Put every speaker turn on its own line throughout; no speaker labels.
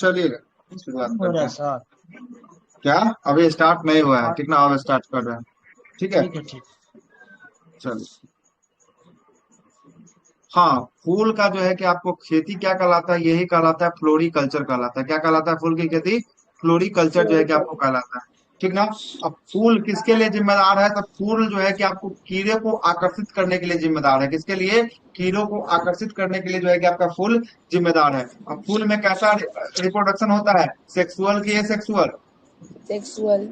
चलिए शुरुआत
हो
करते
रहा है
हैं।
सर।
क्या? अभी स्टार्ट नहीं हुआ है, ठीक ना? अब स्टार्ट कर रहे हैं। ठीक है,
ठीक है ठीक।
चलिए। हाँ, फूल का जो है कि आपको खेती क्या कहलाता है? यही कहलाता है फ्लोरीकल्चर कहलाता है। क्या कहलाता है? फूल की खेती फ्लोरीकल्चर जो है कि आपको कहलाता है। ठीक ना? अब फूल किसके लिए जिम्मेदार है? तो फूल जो है कि आपको कीड़े को आकर्षित करने के लिए जिम्मेदार है। किसके लिए? कीड़ों को आकर्षित करने के लिए जो है कि आपका फूल जिम्मेदार है। अब फूल में कैसा रिप्रोडक्शन होता है? सेक्सुअल की sexual?
Sexual.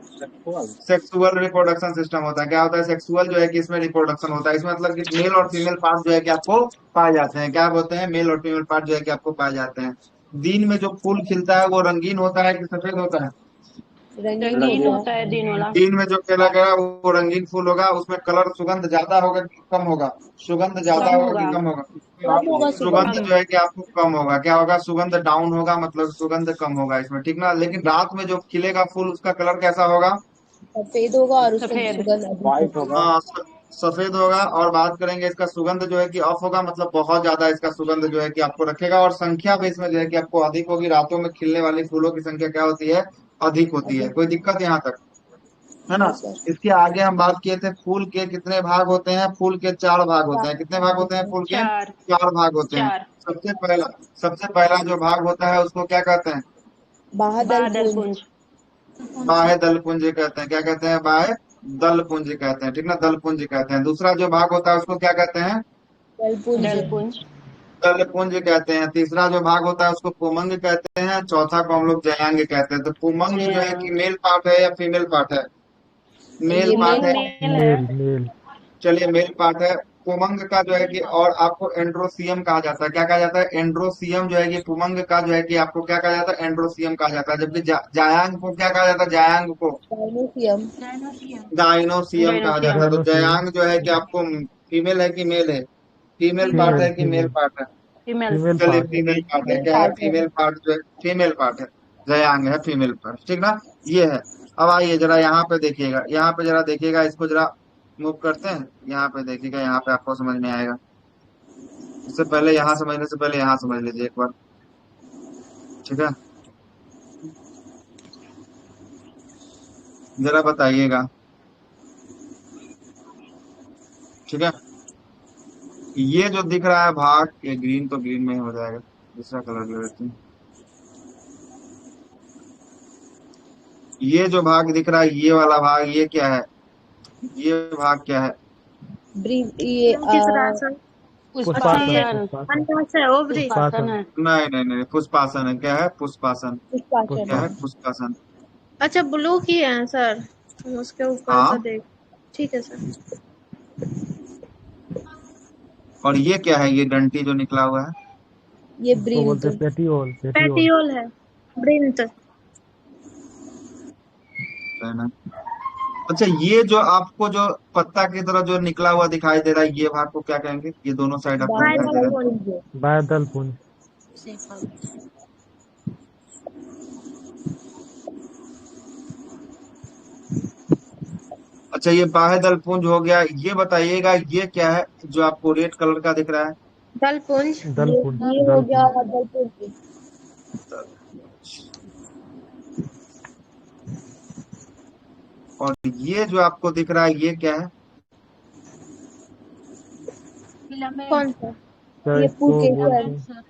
Sexual reproduction system होता है। क्या होता है? सेक्सुअल जो है कि इसमें रिप्रोडक्शन होता है। इसमें मतलब कि मेल और फीमेल पार्ट जो है कि आपको पाए जाते हैं। क्या बोलते हैं? मेल और फीमेल पार्ट जो है कि आपको पाए जाते हैं। दिन में जो फूल खिलता है वो रंगीन होता है कि सफेद होता है?
रंगीन
रंगीन
होता
होता है दिन वाला।
दिन में जो खिला गया वो रंगीन फूल होगा। उसमें कलर सुगंध ज्यादा होगा कि कम होगा? सुगंध ज्यादा
कम
होगा कि
होगा।
कम होगा?
है। कम होगा
सुगंध
सुगंध।
कम।
जो है कि आपको कम होगा। क्या होगा? सुगंध डाउन होगा, मतलब सुगंध कम होगा इसमें, ठीक ना? लेकिन रात में जो खिलेगा फूल उसका कलर कैसा होगा?
सफेद होगा और उसका
सफेद।
सुगंध अधिक होगा।
हाँ, सफेद होगा। और बात करेंगे इसका सुगंध जो है कि ऑफ होगा, मतलब बहुत ज्यादा इसका सुगंध जो है कि आपको रखेगा। और संख्या भी इसमें जो है कि आपको अधिक होगी। रातों में खिलने वाली फूलों की संख्या क्या होती है? अधिक होती है।
अधिक।
कोई दिक्कत यहाँ तक है ना?
नहीं सर।
इसके आगे हम बात किए थे फूल के कितने भाग होते हैं। फूल के चार भाग होते
चार
हैं। कितने भाग होते हैं फूल के?
चार।
चार भाग होते हैं।
चार।
सबसे पहला जो भाग होता है उसको क्या कहते हैं?
बादल
बादल
पुंज।
पुंज।
बाह्य दल पुंज कहते हैं। क्या कहते हैं? बाह्य दल पुंज कहते हैं, ठीक ना? दल पुंज कहते हैं। दूसरा जो भाग होता है उसको क्या कहते हैं?
जल पुंज।
दल पुंज।
दल पुंज कहते हैं। तीसरा जो भाग होता है उसको पुमंग कहते हैं। चौथा को हम लोग जयांग कहते हैं। तो पुमंग जो है कि
जयांग।
मेल पार्ट है या फीमेल पार्ट है? मेल
ये
पार्ट
पुमंग
है।
मेल है।
चलिए, मेल पार्ट है। पुमंग का जो है कि, और आपको एंड्रोसियम कहा जाता है। क्या कहा जाता है? एंड्रोसियम जो है कि पुमंग का जो है कि आपको क्या कहा जाता है? एंड्रोसियम कहा जाता है। जबकि जायांग को क्या कहा जाता है? जायांग को
डायनोसियम।
गाइनोसियम कहा जाता
डायनोसियम।
है। तो जयांग जो है कि आपको फीमेल है कि मेल है? फीमेल पार्ट है कि मेल पार्ट है?
फीमेल।
चलिए, फीमेल पार्ट है।
मेल
क्या है?
पार्ट है।
फीमेल पार्ट जो है फीमेल पार्ट है। जयांग है फीमेल पार्ट, ठीक ना? ये है। अब आइए जरा यहाँ पे देखिएगा, यहाँ पे जरा देखिएगा, इसको जरा मूव करते हैं। यहाँ पे देखिएगा, यहाँ पे आपको समझ में आएगा। इससे पहले यहाँ समझने से पहले यहाँ समझ लीजिए एक बार, ठीक है? जरा बताइएगा, ठीक है? ये जो दिख रहा है भाग, ये ग्रीन तो ग्रीन में ही हो जाएगा। दूसरा कलर ले लेते हैं। ये जो भाग दिख रहा है, ये वाला भाग, ये क्या है? ये भाग क्या है?
ब्रीथ ये
किस रासन? अच्छा ये
पुष्पासन।
अंडाशय ओवरी।
पुष्पासन है।
नहीं नहीं नहीं, पुष्पासन है। क्या है? पुष्पासन।
पुष्पाचन
क्या
है।
है? पुष्पासन।
अच्छा ब्लू की है सर, हम उसके ऊपर
हाँ।
का देख। ठीक है सर।
और ये क्या है? ये डंटी जो निकला हुआ है?
ये ब्रीथ।
पेटियोल है। ब्रिंत।
है ना? अच्छा, ये जो आपको जो पत्ता की तरह जो निकला हुआ दिखाई दे रहा है, ये भाग को क्या कहेंगे? ये दोनों साइड आपको दिखाई दे
बायदल
बादल
रहा है।
पुंज।
पुंज।
अच्छा, ये बाह्य दल पुंज हो गया। ये बताइएगा, ये क्या है जो आपको रेड कलर का दिख रहा है?
दल पुंज।
ये हो गया बादल पुंज।
और ये जो आपको दिख रहा है, ये क्या है?
कौन सा?
ये पुकेसर।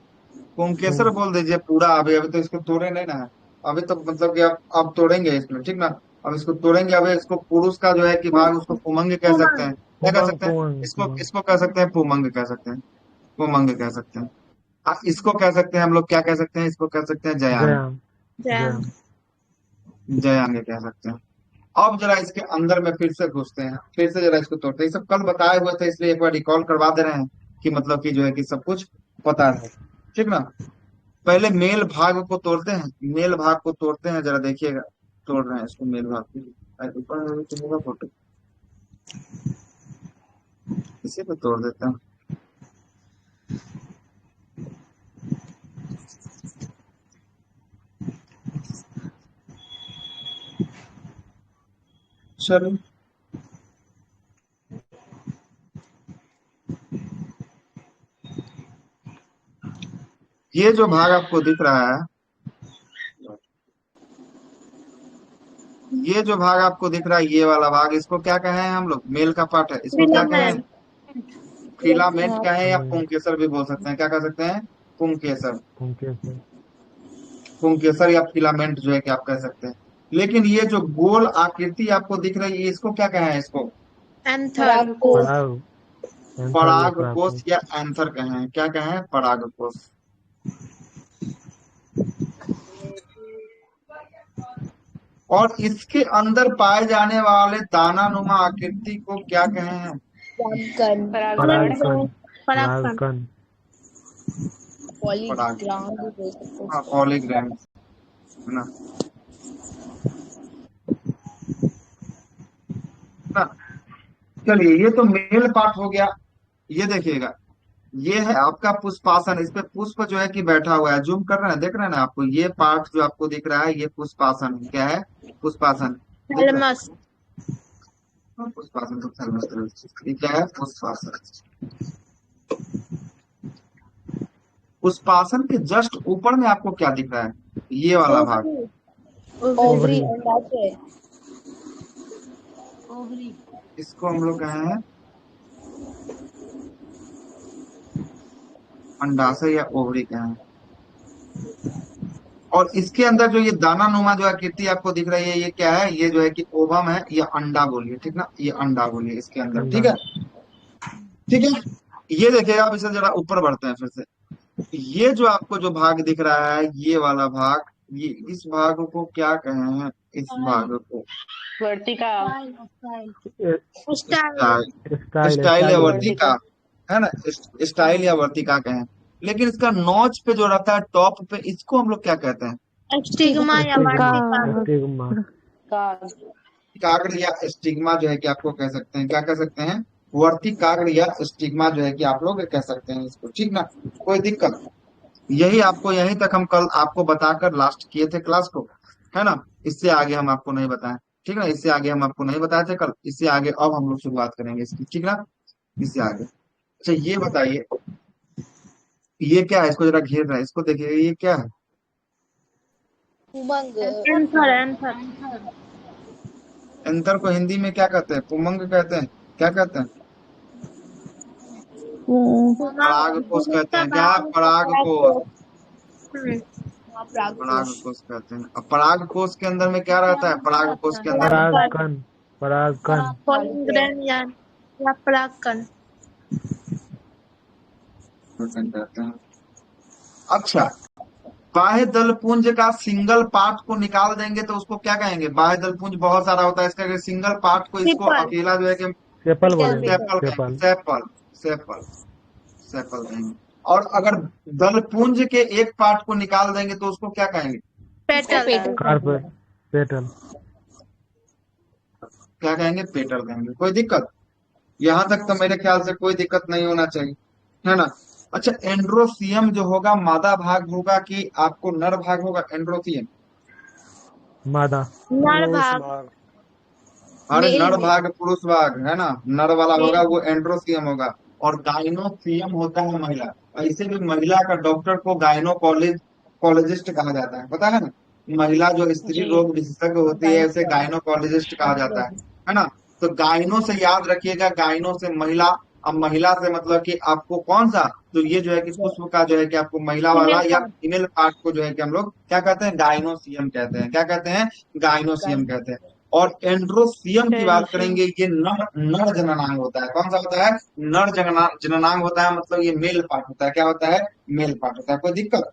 पुंकेसर बोल दीजिए पूरा। अभी अभी तो इसको तोड़े नहीं ना है। अभी तो मतलब कि अब तोड़ेंगे इसमें, ठीक ना? अब इसको तोड़ेंगे। अभी इसको पुरुष का जो है कि भाग, उसको पुमंग कह सकते
उमंग।
हैं। क्या कह सकते हैं? इसको इसको कह सकते हैं पुमंग कह सकते हैं। पुमंग कह सकते हैं। इसको कह सकते हैं हम लोग, क्या कह सकते हैं? इसको कह सकते हैं जयांग।
जैम।
जयांग कह सकते हैं। अब जरा इसके अंदर में फिर से घुसते हैं, फिर से जरा इसको तोड़ते हैं। ये सब कल बताए हुए थे, इसलिए एक बार रिकॉल करवा दे रहे हैं कि मतलब कि जो है कि सब कुछ पता है, ठीक ना? पहले मेल भाग को तोड़ते हैं। मेल भाग को तोड़ते हैं, जरा देखिएगा। तोड़ रहे हैं इसको, मेल भाग को। ऊपर तो होगा फोटो, इसी को तोड़ देते हैं। चलो, ये जो भाग आपको दिख रहा है, ये जो भाग आपको दिख रहा है, ये वाला भाग, इसको क्या कहे हैं हम लोग? मेल का पार्ट है, इसको क्या कहें?
फिलामेंट।
फिलामेंट
हाँ
कहें या पुंकेसर भी बोल सकते हैं। क्या कह सकते हैं? पुंकेसर।
उनके से
पुंकेसर या फिलामेंट जो है कि आप कह सकते हैं। लेकिन ये जो गोल आकृति आपको दिख रही है, इसको क्या कहें? इसको
एंथर।
परागकोश।
पराग एंथर या
परागकोश
पराग
या एंथर कहें। क्या कहें? परागकोश। और इसके अंदर पाए जाने वाले दानानुमा आकृति को क्या कहें?
परागकण।
परागकण
परागकण।
परागकण
पराग,
पॉलीग्राम भी बोल सकते
हाँ,
हैं।
पॉलीग्राम है ना। ना, चलिए, ये तो मेल पार्ट हो गया। ये देखिएगा, ये है आपका पुष्पासन। इस पे पुष्प जो है कि बैठा हुआ है। जूम कर रहे हैं, देख रहे हैं ना आपको? ये पार्ट जो आपको दिख रहा है, ये पुष्पासन है। क्या है? पुष्पासन। दिख रहा
थैलमस।
है? पुष्पासन तो ये क्या है? पुष्पासन। पुष्पासन के जस्ट ऊपर में आपको क्या दिख रहा है? ये वाला भाग।
ओवरी।
ओवरी,
ओवरी
अंडाशय। ओवरी।
इसको हम लोग कहे हैं अंडाशय या ओवरी कहे हैं। और इसके अंदर जो ये दाना नुमा जो आकृति आपको दिख रही है, ये क्या है? ये जो है कि ओवम है, ये अंडा बोलिए, ठीक ना? ये अंडा बोलिए इसके अंदर,
अंडा
ठीक है? ठीक है। ये देखिएगा, आप इसे जरा ऊपर बढ़ते हैं फिर से। ये जो आपको जो भाग दिख रहा है, ये वाला भाग, ये इस भाग को क्या कहे हैं? इस भाग को
वर्तिका।
स्टाइल।
स्टाइल
स्टाइल या
स्टाइल
वर्तिका, है ना? स्टाइल या वर्तिका कहें। लेकिन इसका नोच पे जो रहता है, टॉप पे, इसको हम लोग क्या कहते हैं?
स्टिग्मा या
स्टिग्मा
वाटिका।
स्टिग्मा
काग।
काग्र या स्टिग्मा जो है कि आपको कह सकते हैं। क्या कह सकते हैं? वर्तिकाग्र या स्टिग्मा जो है कि आप लोग कह सकते हैं इसको, ठीक ना? कोई दिक्कत? यही आपको, यहीं तक हम कल आपको बताकर लास्ट किए थे क्लास को, है ना? इससे आगे हम आपको नहीं बताएं, ठीक ना? इससे आगे हम आपको नहीं बताए थे कल। इससे आगे अब हम लोग शुरुआत करेंगे इसकी, ठीक ना? इससे आगे। अच्छा, ये बताइए, ये क्या है? इसको जरा घेर रहा है, इसको देखिए, ये क्या है?
उमंग।
एंथर। एंथर।
एंथर को हिंदी में क्या कहते हैं? पुमंग कहते हैं। क्या कहते हैं? पराग कोष
पुमंग
कहते
का
हैं। क्या?
भाग
पराग कोष।
परागकोश।
पराग
परागकोश।
कोष कहते हैं। अब पराग कोष के अंदर में क्या रहता है? पराग कोष के अंदर में
परागकण।
परागकण परागकण
पॉलीग्रेन या परागकण।
कहते हैं। अच्छा, बाह्य दल पुंज का सिंगल पार्ट को निकाल देंगे तो उसको क्या कहेंगे? बाह्य दल पुंज बहुत सारा होता है, इसका सिंगल पार्ट को, इसको
सिपल।
अकेला जो है कि
सेपल
पेटल
बोलेंगे
पेटल।
सेपल कहेंगे।
Sepal
sepal. सेपल। सेपल कहेंगे। और अगर दल पुंज के एक पार्ट को निकाल देंगे तो उसको क्या कहेंगे?
इसको
पेटल।
पेटल
कार्पेट पेटल
क्या कहेंगे? पेटल कहेंगे। कोई दिक्कत? यहां तक तो मेरे ख्याल से कोई दिक्कत नहीं होना चाहिए, है ना? अच्छा, एंड्रोसियम जो होगा, मादा भाग होगा कि आपको नर भाग होगा? एंड्रोसियम,
मादा
नर भाग।
अरे
मेल
नर
में।
भाग पुरुष भाग है ना, नर वाला होगा
मेल।
वो एंड्रोसियम होगा। और गाइनोसियम होता है महिला। ऐसे भी महिला का डॉक्टर को गायनोकोलॉजिस्ट कहा जाता है, पता है ना? महिला जो स्त्री
जी।
रोग विशेषज्ञ होती है, उसे गायनोकोलॉजिस्ट कहा जाता है ना? तो गायनो से याद रखिएगा, गायनो से महिला। अब महिला से मतलब कि आपको कौन सा, तो ये जो है कि पुष्प का जो है कि आपको महिला वाला
फीमेल
या
पार्ट।
फीमेल पार्ट को जो है कि हम लोग क्या कहते हैं? गायनोसियम कहते हैं। क्या कहते हैं? गायनोसियम कहते हैं। और एंड्रोसियम की बात करेंगे, ये नर नर जननांग होता है। कौन सा होता है? नर जननांग होता है, मतलब ये मेल पार्ट होता है। क्या होता है? मेल पार्ट होता है। कोई दिक्कत?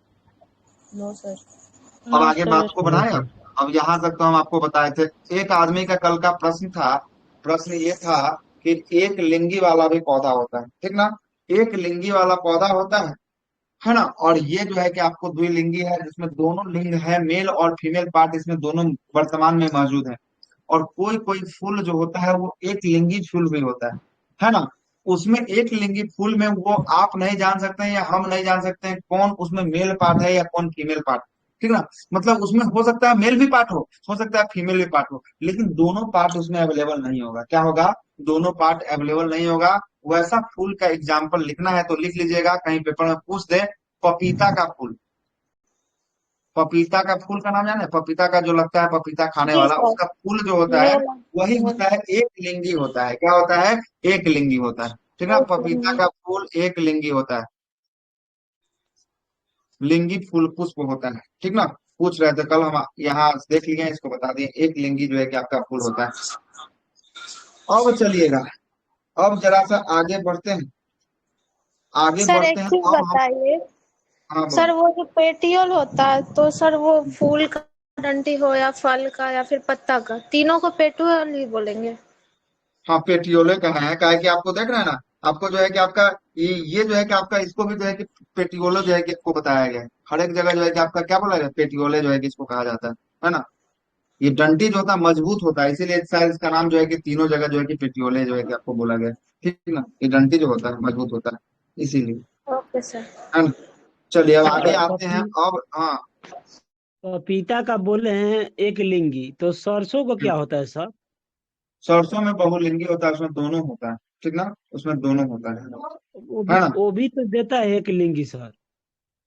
No sir.
अब
नो
आगे बात
सर।
को
नो
बढ़ाएं।
सर
अब यहाँ तक तो हम आपको बताए थे। एक आदमी का कल का प्रश्न था। प्रश्न ये था कि एक लिंगी वाला भी पौधा होता है, ठीक ना? एक लिंगी वाला पौधा होता है ना? और ये जो है कि आपको द्विलिंगी है, जिसमें दोनों लिंग है, मेल और फीमेल पार्ट इसमें दोनों वर्तमान में मौजूद है। और कोई कोई फूल जो होता है वो एक लिंगी फूल भी होता है ना? उसमें एक लिंगी फूल में वो आप नहीं जान सकते हैं या हम नहीं जान सकते हैं कौन उसमें मेल पार्ट है या कौन फीमेल पार्ट, ठीक ना? मतलब उसमें हो सकता है मेल भी पार्ट हो सकता है फीमेल भी पार्ट हो, लेकिन दोनों पार्ट उसमें अवेलेबल नहीं होगा। क्या होगा? दोनों पार्ट अवेलेबल नहीं होगा। वैसा फूल का एग्जाम्पल लिखना है तो लिख लीजिएगा, कहीं पेपर में पूछ दे। पपीता का फूल। पपीता का फूल का नाम जाने, पपीता का जो लगता है पपीता खाने
जी
वाला,
सर।
उसका फूल जो होता है
मेल
वही
फीमेल
होता है एक लिंगी होता है। क्या होता है? एक लिंगी होता है। ठीक है,
एक
पपीता
लिंगी।
का फूल एक लिंगी होता है, लिंगी फूल पुष्प होता है। ठीक ना, पूछ रहे थे कल हम, यहाँ देख लिए हैं, इसको बता दिए, एक लिंगी जो है कि आपका फूल होता है। अब चलिएगा, अब जरा सा आगे बढ़ते हैं, आगे
सर
बढ़ते
एक
हैं।
चीज
अब हम,
बताइए।
हाँ
सर
बोलो।
वो जो पेटियोल होता है तो सर वो फूल का, डंडी हो या फल का या फिर पत्ता का, तीनों को पेटियोल ही बोलेंगे।
हाँ पेटियोले का है, क्या है कि आपको देख रहे हैं ना, आपको जो है कि आपका ये जो है कि आपका इसको भी जो है कि पेटियोले जो है कि आपको बताया गया है। हर एक जगह जो है कि आपका क्या बोला गया, पेटियोले जो है कि इसको कहा जाता है ना। ये डंटी जो होता है मजबूत होता है, इसीलिए शायद इसका नाम जो है कि तीनों जगह जो है कि पेटियोले जो है कि आपको बोला गया है। ठीक है ना, ये डंटी जो होता है मजबूत होता है इसीलिए,
ओके सर।
है ना। चलिए अब आगे
सर
आते हैं। अब हाँ,
पपीता का बोले हैं एक लिंगी, तो सरसों को क्या होता है सर?
सरसों में बहुलिंगी होता है, उसमें दोनों होता है। ठीक ना, उसमें दोनों होता है ना।
वो भी तो देता है एक लिंगी सर।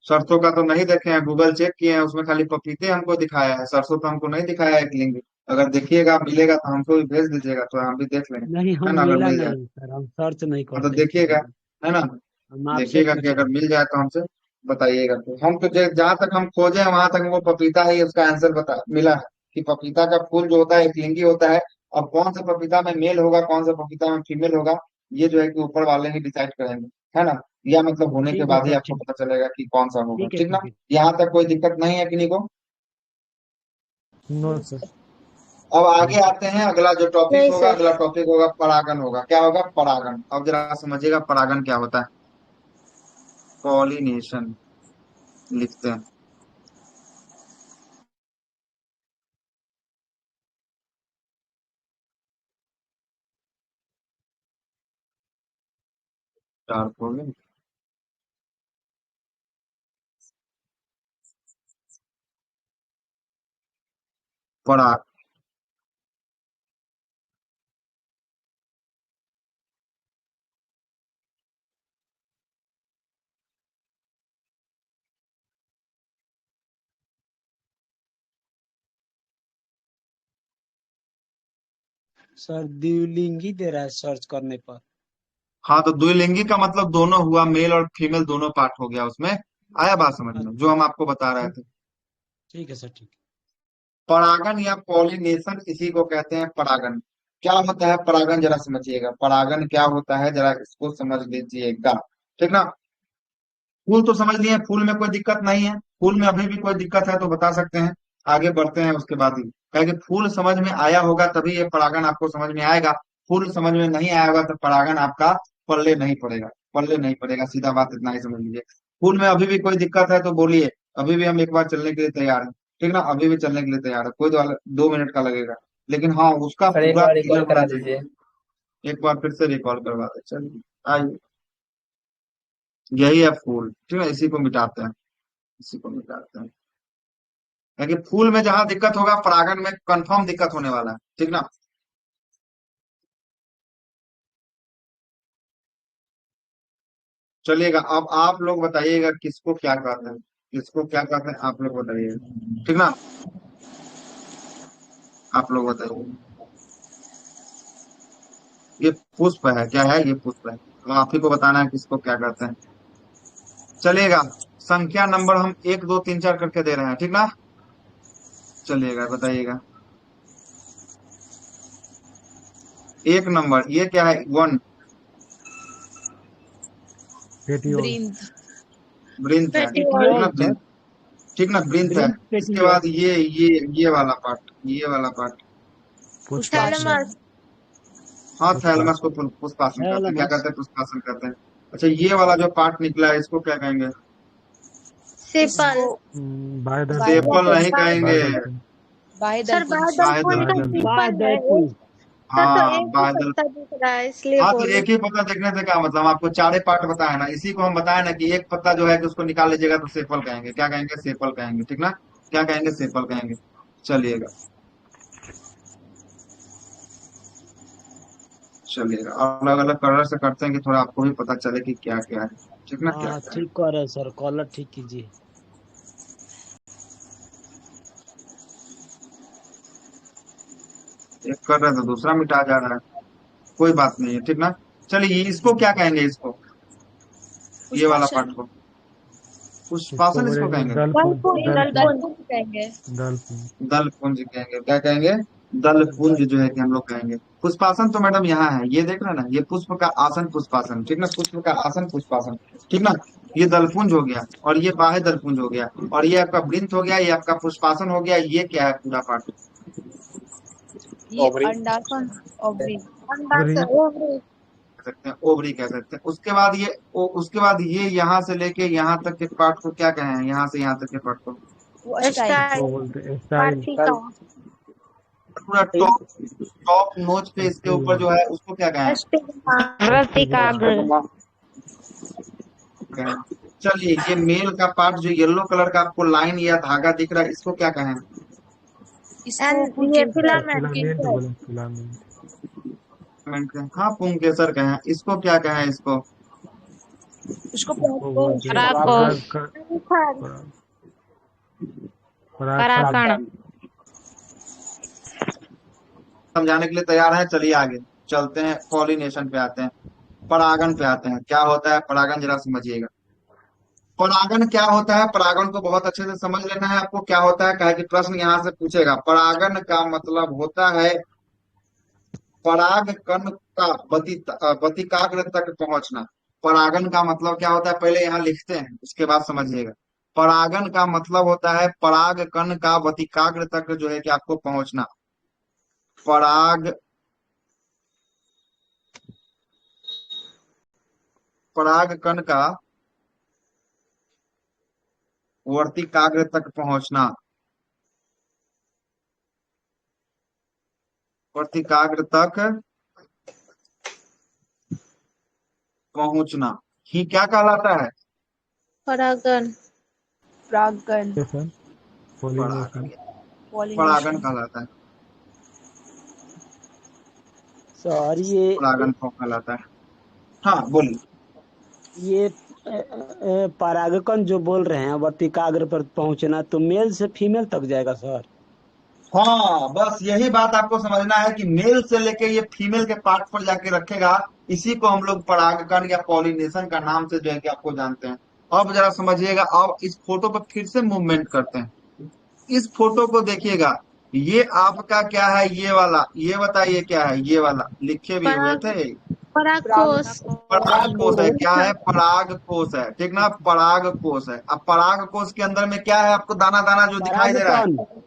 सरसों का तो नहीं देखे हैं, गूगल चेक किए हैं, उसमें खाली पपीते हमको दिखाया है, सरसों तो हमको नहीं दिखाया है एक लिंग। अगर देखिएगा, मिलेगा तो हमको भी भेज दीजिएगा, तो हम भी देख लेंगे,
नहीं,
है
हम
ना, अगर
मिला
मिल जाए।
नहीं सर, हम सर्च नहीं
हाँ तो
करते इस
देखिएगा,
चीज में।
है ना,
हम आपसे
देखिएगा कि
पूछ
अगर
रहे हैं।
मिल जाए तो हमसे बताइएगा। तो हम तो जहाँ तक हम खोजे हैं वहां तक वो पपीता ही उसका आंसर बता मिला है, कि पपीता का फूल जो होता है एक लिंगी होता है। अब कौन सा पपीता में मेल होगा, कौन सा पपीता में फीमेल होगा, ये जो है कि ऊपर वाले ही डिसाइड करेंगे, है ना। या मतलब होने के
ठीक है
बाद ही
सर,
आपको
ठीक।
पता चलेगा कि कौन सा होगा।
ठीक है,
ठीक ना,
ठीक है।
यहाँ तक कोई दिक्कत नहीं है किन्हीं को।
No sir.
अब
नो
आगे
सर।
आते हैं, अगला जो टॉपिक
नहीं
होगा,
सर।
अगला टॉपिक होगा परागन होगा। क्या होगा? परागन। अब जरा समझिएगा परागन क्या होता है। पॉलिनेशन लिखते हैं। डार्क हो गया। पराग,
सर द्विलिंगी दे रहा है सर्च करने पर।
हाँ तो द्विलिंगी का मतलब दोनों हुआ, मेल और फीमेल दोनों पार्ट हो गया उसमें। आया बात समझ
हाँ,
में, जो हम आपको बता रहे
ठीक।
थे।
ठीक है सर, ठीक।
परागन या पॉलिनेशन, इसी को कहते हैं परागन। क्या होता है परागन, जरा समझिएगा परागन क्या होता है, जरा इसको समझ लीजिएगा। ठीक ना, फूल तो समझ लिए, फूल में कोई दिक्कत नहीं है, फूल में अभी भी कोई दिक्कत है तो बता सकते हैं, आगे बढ़ते हैं उसके बाद ही। कहेंगे फूल समझ में आया होगा तभी ये परागन आपको समझ में आएगा, फूल समझ में नहीं आया होगा तो परागन आपका पल्ले नहीं पड़ेगा, पल्ले नहीं पड़ेगा, सीधा बात इतना ही समझ लीजिए। फूल में अभी भी कोई दिक्कत है तो बोलिए, अभी भी हम एक बार चलने के लिए तैयार हैं। ठीक ना, अभी भी चलने के लिए तैयार है, कोई 2 मिनट का लगेगा, लेकिन हाँ उसका
सर एक
पूरा
बार
क्लियर
रिकॉल
होना
करा
चाहिए।
दीजिए।
एक बार फिर से रिकॉल करवा दे, चलिए आइए। यही है फूल। ठीक है, इसी को मिटाते हैं, इसी को मिटाते हैं। क्योंकि फूल में जहां दिक्कत होगा परागन में कंफर्म दिक्कत होने वाला है। ठीक ना, चलिएगा। अब आप लोग बताइएगा किसको क्या कहते हैं, किसको क्या कहते हैं, आप लोग बताइएगा। ठीक ना, आप लोग बताइए। ये पुष्प है, क्या है ये? पुष्प है, तो आप ही को बताना है किसको क्या कहते हैं। चलिएगा, संख्या नंबर हम 1 2 3 4 करके दे रहे हैं। ठीक ना, चलिएगा बताइएगा। 1 नंबर, ये क्या है? 1।
पेटियोल।
ब्रीन।
ब्रिंथ है, ठीक
पेटियोल।
ना
पेटियोल सर।
ब्रिंथ। ठीक ना, ब्रिंथ है।
ब्रिंच
इसके
पेटियोल।
बाद ये वाला पार्ट, ये वाला पार्ट।
पुष्पासन।
थैलेमस।
हाँ थैलेमस को
पुष्पासन।
पुष्पासन करते हैं, क्या
थैलेमस।
करते हैं? पुष्पासन करते हैं। अच्छा, ये वाला जो पार्ट निकला है इसको क्या कहेंगे?
इसको
सेपल।
बायदल।
बाह्य
सेपल नहीं कहेंगे,
बायदल पुल।
सर
बाह्यदल
बादल
पुंज।
फूल तो
बाह्यदल।
बायदल।
बाय
सेपल है
दैट
एक।
पुल।
सर तो
हाँ
एक ही
बादल।
पत्ता दिख रहा है इसलिए
हाँ तो
बोले।
एक ही पत्ता देखने से क्या मतलब, हम आपको चारे पार्ट बताए ना, इसी को हम बताए ना कि एक पत्ता जो है कि उसको निकाल लीजिएगा तो सेपल कहेंगे। क्या कहेंगे? सेपल कहेंगे। ठीक ना, क्या कहेंगे? सेपल कहेंगे। चलिएगा, चलिएगा, अलग अलग कलर से करते हैं कि थोड़ा आपको भी पता चले कि क्या क्या है। ठीक ना, क्या
हाँ,
क्या है।
ठीक कर रहे हैं सर, कॉलर ठीक कीजिए।
चेक कर रहे हैं तो दूसरा मिटा जा रहा है। कोई बात नहीं है, ठीक ना। चलिए इसको क्या कहेंगे, इसको ये वाला पार्ट को
इसको
पुष्पासन इसको
बोलेंगे
कहेंगे,
दलपुंज कहेंगे।
दलपुंज।
दल पुंज कहेंगे। क्या कहेंगे? दल पुंज जो है कि हम लोग कहेंगे। पुष्पासन तो मैडम यहाँ है, ये देख रहे हैं ना, ये पुष्प का आसन पुष्पासन, ठीक ना, पुष्प का आसन पुष्पासन, ठीक ना। ये दलपुंज हो गया और ये बाह्य दलपुंज हो गया और ये आपका वृंत हो गया, ये आपका पुष्पासन हो गया। ये क्या है पूरा पार्ट?
ये अंडासन ओवरी।
ओवरी।
कह सकते हैं, ओवरी कह सकते हैं। उसके बाद ये उसके बाद ये यहाँ से लेके यहाँ तक के पार्ट को क्या कहें? यहाँ से यहाँ तक के पार्ट को
वो स्टाइल।
इसको
स्टाइल।
बोलते हैं स्टाइल।
वार्तिका।
पूरा टॉप टॉप नोच पे इसके ऊपर जो है उसको क्या कहें?
व्रतिकाग्र।
चलिए ये मेल का पार्ट जो येलो कलर का आपको लाइन या धागा दिख रहा है, इसको क्या कहें?
इसको
ये फिलामेंट।
फिलामेंट बोले, फिलामेंट।
हाँ पुंकेसर कहें। इसको क्या कहें? इसको
इसको
इसको बोलते हैं
परागकोश।
परागकण।
समझाने के लिए तैयार है? चलिए आगे चलते हैं, पॉलिनेशन पे आते हैं, परागन पे आते हैं। क्या होता है परागन, जरा समझिएगा। परागन क्या होता है? परागन को बहुत अच्छे से समझ लेना है आपको। क्या होता है, कहे कि प्रश्न यहाँ से पूछेगा। परागन का मतलब होता है पराग कण का बतिकाग्र तक पहुंचना। परागन का मतलब क्या होता है, पहले यहाँ लिखते हैं उसके बाद समझिएगा। परागन का मतलब होता है पराग कण का बतिकाग्र तक जो है कि आपको पहुंचना। पराग पराग कण का वर्तिकाग्र तक पहुंचना, वर्तिकाग्र तक पहुंचना ही क्या कहलाता है?
परागन।
परागन।
पॉलिनेशन।
परागन कहलाता है।
सर ये
परागन को कहलाता है। हाँ बोलिए।
ये परागकण जो बोल रहे हैं वर्तिकाग्र पर पहुंचना, तो मेल से फीमेल तक जाएगा सर?
हाँ बस यही बात आपको समझना है कि मेल से लेके ये फीमेल के पार्ट पर जाके रखेगा। इसी को हम लोग परागकण या पॉलिनेशन का नाम से जो है कि आपको जानते हैं। अब जरा समझिएगा, अब इस फोटो पर फिर से मूवमेंट करते हैं। इस फोटो को देखिएगा, ये आपका क्या है? ये वाला, ये बताइए क्या है? ये वाला लिखे भी हुए थे,
परागकोश।
पराग कोश है। क्या है? पराग कोश है, ठीक ना, पराग कोश है। अब पराग कोश के अंदर में क्या है? आपको दाना दाना जो दिखाई दे रहा है,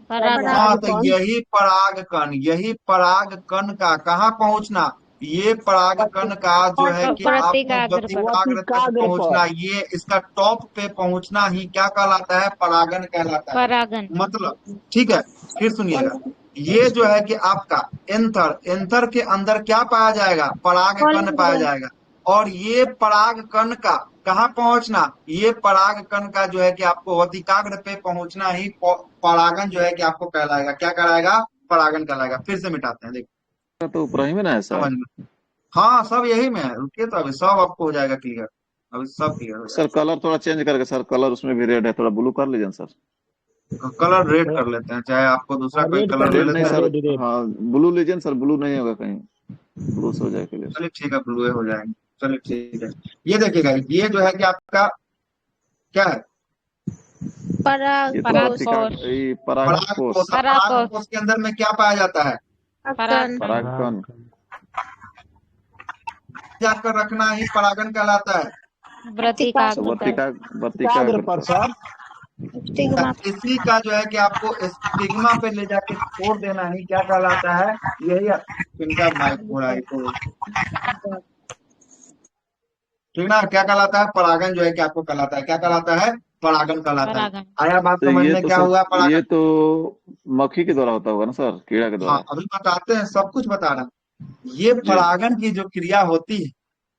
परागकण।
हाँ तो यही परागकण, यही परागकण का कहाँ पहुंचना? ये परागकण का जो है कि आपको वर्तिकाग्र तक पहुंचना, ये इसका टॉप पे पहुंचना ही क्या कहलाता है? परागन कहलाता है।
परागन।
मतलब ठीक है, फिर सुनिएगा, ये जो है कि आपका एंथर, एंथर के अंदर क्या पाया जाएगा? परागकण पाया जाएगा। और ये परागकण का कहाँ पहुंचना? ये परागकण का जो है कि आपको वर्तिकाग्र पे पहुंचना ही परागन जो है कि आपको कहलाएगा। क्या कहलाएगा? परागन कहलाएगा। फिर से मिटाते हैं, देखो
तो ऊपर ही में ना है सर।
समझ में। हाँ सब यही में है, रुकिए तो अभी सब आपको हो जाएगा क्लियर, अभी सब क्लियर हो
सर कलर थोड़ा चेंज करके, सर कलर उसमें भी रेड है, थोड़ा ब्लू कर लीजिए सर।
जाएगा। कलर रेड कर लेते हैं, चाहे आपको दूसरा कोई
रेड
कलर ले
रेड
लेते
नहीं
हैं।
Sir,
red.
हाँ ब्लू लीजिए सर, ब्लू नहीं होगा कहीं, ब्लू से हो जाए के लिए।
चलिए ठीक है, ब्लू हो जाएंगे। चलिए ठीक है, ये देखिएगा, ये जो है कि आपका क्या है?
पराग।
ये तो पराग
पराग
कोश।
कोश। पराग कोश के अंदर में क्या पाया जाता है?
परागकण।
जाकर रखना ही परागन कहलाता है।
वर्तिकाग्र पर
सर
इसी का जो है कि आपको स्टिग्मा पे ले जाके छोड़ देना ही क्या कहलाता है? यही इनका माइक हो रहा है तो ठीक ना। क्या कहलाता है? परागन जो है कि आपको कहलाता है। क्या कहलाता है? परागन कहलाता है। आया बात
तो
समझ
ये
में?
तो
क्या
सर,
हुआ
ये
परागन?
तो मक्खी के द्वारा होता होगा ना सर, कीड़ा के
हाँ
द्वारा।
अभी बताते हैं, सब कुछ बता रहा हूं। ये परागन की जो क्रिया होती है,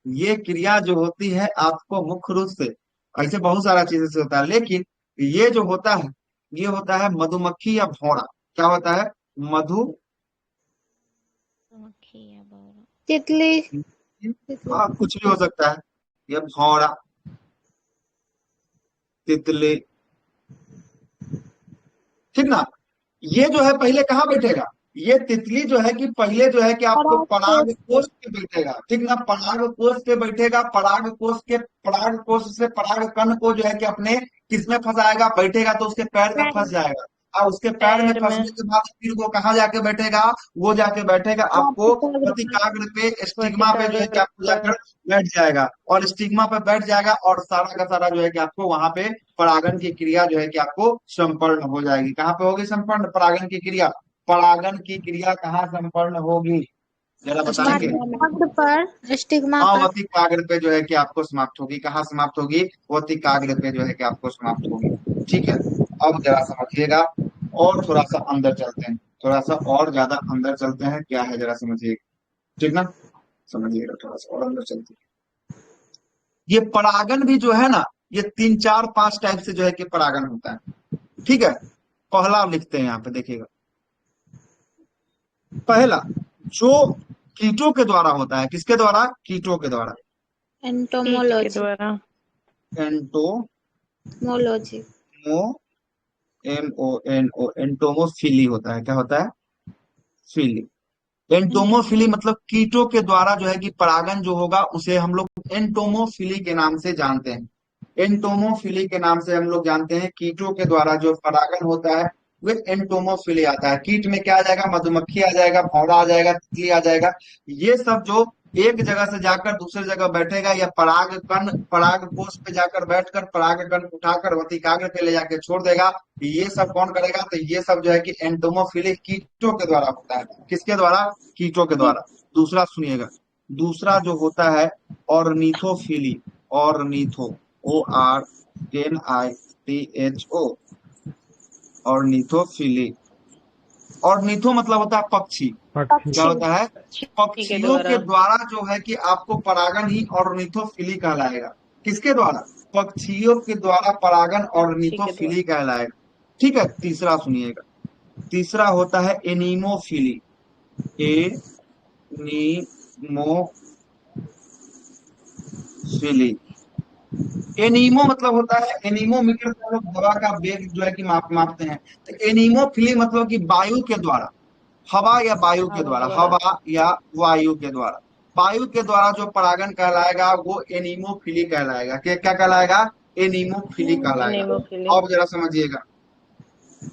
ये क्रिया जो होती है आपको मुख्य रूप से ऐसे बहुत सारा चीजें से होता है, लेकिन ये जो होता है, ये होता है मधुमक्खी या भौरा। क्या होता है? मधु
तितली।
हाँ कुछ भी हो सकता है, ये भौरा, तितली, ठीक ना। ये जो है पहले कहाँ बैठेगा? ये तितली जो है कि पहले जो है कि आपको
पराग
पराग
कोष
कोष पे बैठेगा, ठीक ना, पराग कोष पे बैठेगा, पराग कोष से पराग कण को जो है कि अपने किसमें फंसाएगा, बैठेगा तो उसके पैर में फंस जाएगा, और उसके पैर में
पैर में
फंसने के बाद फिर वो कहाँ जाके बैठेगा, वो जाके बैठेगा आपको
वाटिकाग्र पर।
पतिकाग्र पे, स्टिग्मा पे जो है कि
वर्तिकाग्र
आपको
पर।
जाकर बैठ जाएगा, और स्टिग्मा पे बैठ जाएगा, और सारा का सारा जो है कि आपको वहां पे परागन की क्रिया जो है कि आपको संपन्न हो जाएगी। कहाँ पे होगी संपन्न परागन की क्रिया? परागन की क्रिया कहाँ संपन्न होगी, जरा बताएंगे?
वाटिकाग्र पर, स्टिग्मा
हाँ,
पर।
वतिकाग्र पे जो है कि आपको समाप्त होगी। कहाँ समाप्त होगी? वतिकाग्र पे जो है कि आपको समाप्त होगी। ठीक है, अब जरा समझिएगा, और थोड़ा सा अंदर चलते हैं, थोड़ा सा और ज्यादा अंदर चलते हैं, क्या है जरा समझिएगा, ठीक ना, समझिएगा, थोड़ा सा और अंदर चलते हैं। ये परागन भी जो है ना, ये 3 4 5 टाइप से जो है कि परागन होता है। ठीक है, पहला लिखते हैं यहाँ पे, देखिएगा, पहला जो कीटों के द्वारा होता है, किसके द्वारा? कीटों के द्वारा।
कीट के
एंटोमोलॉजी।
द्वारा।
मोलॉजी।
एंटोमोफिली होता है। क्या होता है? फिली। एंटोमोफिली मतलब कीटों के द्वारा जो है कि परागन जो होगा उसे हम लोग एंटोमोफिली के नाम से जानते हैं। एंटोमोफिली के नाम से हम लोग जानते हैं, कीटों के द्वारा जो परागन होता है वो एंटोमोफिली आता है। कीट में क्या आ जाएगा? मधुमक्खी आ जाएगा, भौरा आ जाएगा, तितली आ जाएगा। ये सब जो एक जगह से जाकर दूसरे जगह बैठेगा, या पराग कण पराग कोष पे जाकर बैठकर पराग कण उठाकर वतिकाग्र पे ले जाके छोड़ देगा, ये सब कौन करेगा? तो ये सब जो है कि एंटोमोफिलिक कीटों के द्वारा होता है। किसके द्वारा? कीटों के द्वारा। दूसरा सुनिएगा, दूसरा जो होता है ornithophily. Ornitho, ORNITHO, ornithophily. Ornitho मतलब होता है पक्षी।
पक्षी।
क्या होता है?
के
पक्षियों
द्वारा।
के द्वारा जो है कि आपको परागन ही ऑर्निथोफिली कहलाएगा। किसके द्वारा? पक्षियों के द्वारा परागन
पक्षी के
ऑर्निथोफिली
द्वारा।
कहलाएगा। ठीक है, तीसरा सुनिएगा, तीसरा होता है एनीमोफिली। एनीमोफिली। एनीमो मतलब होता है, एनीमोमीटर से हम लोग दवा का वेग जो है कि मापते हैं। तो एनीमोफिली मतलब कि वायु के द्वारा, हवा या वायु के
हवा
द्वारा,
द्वारा।
हवा या वायु के द्वारा, वायु के द्वारा जो परागन कहलाएगा वो एनीमोफिली कहलाएगा। क्या कहलाएगा? एनीमोफिली कहलाएगा।
एनीमोफिली।
अब जरा समझिएगा,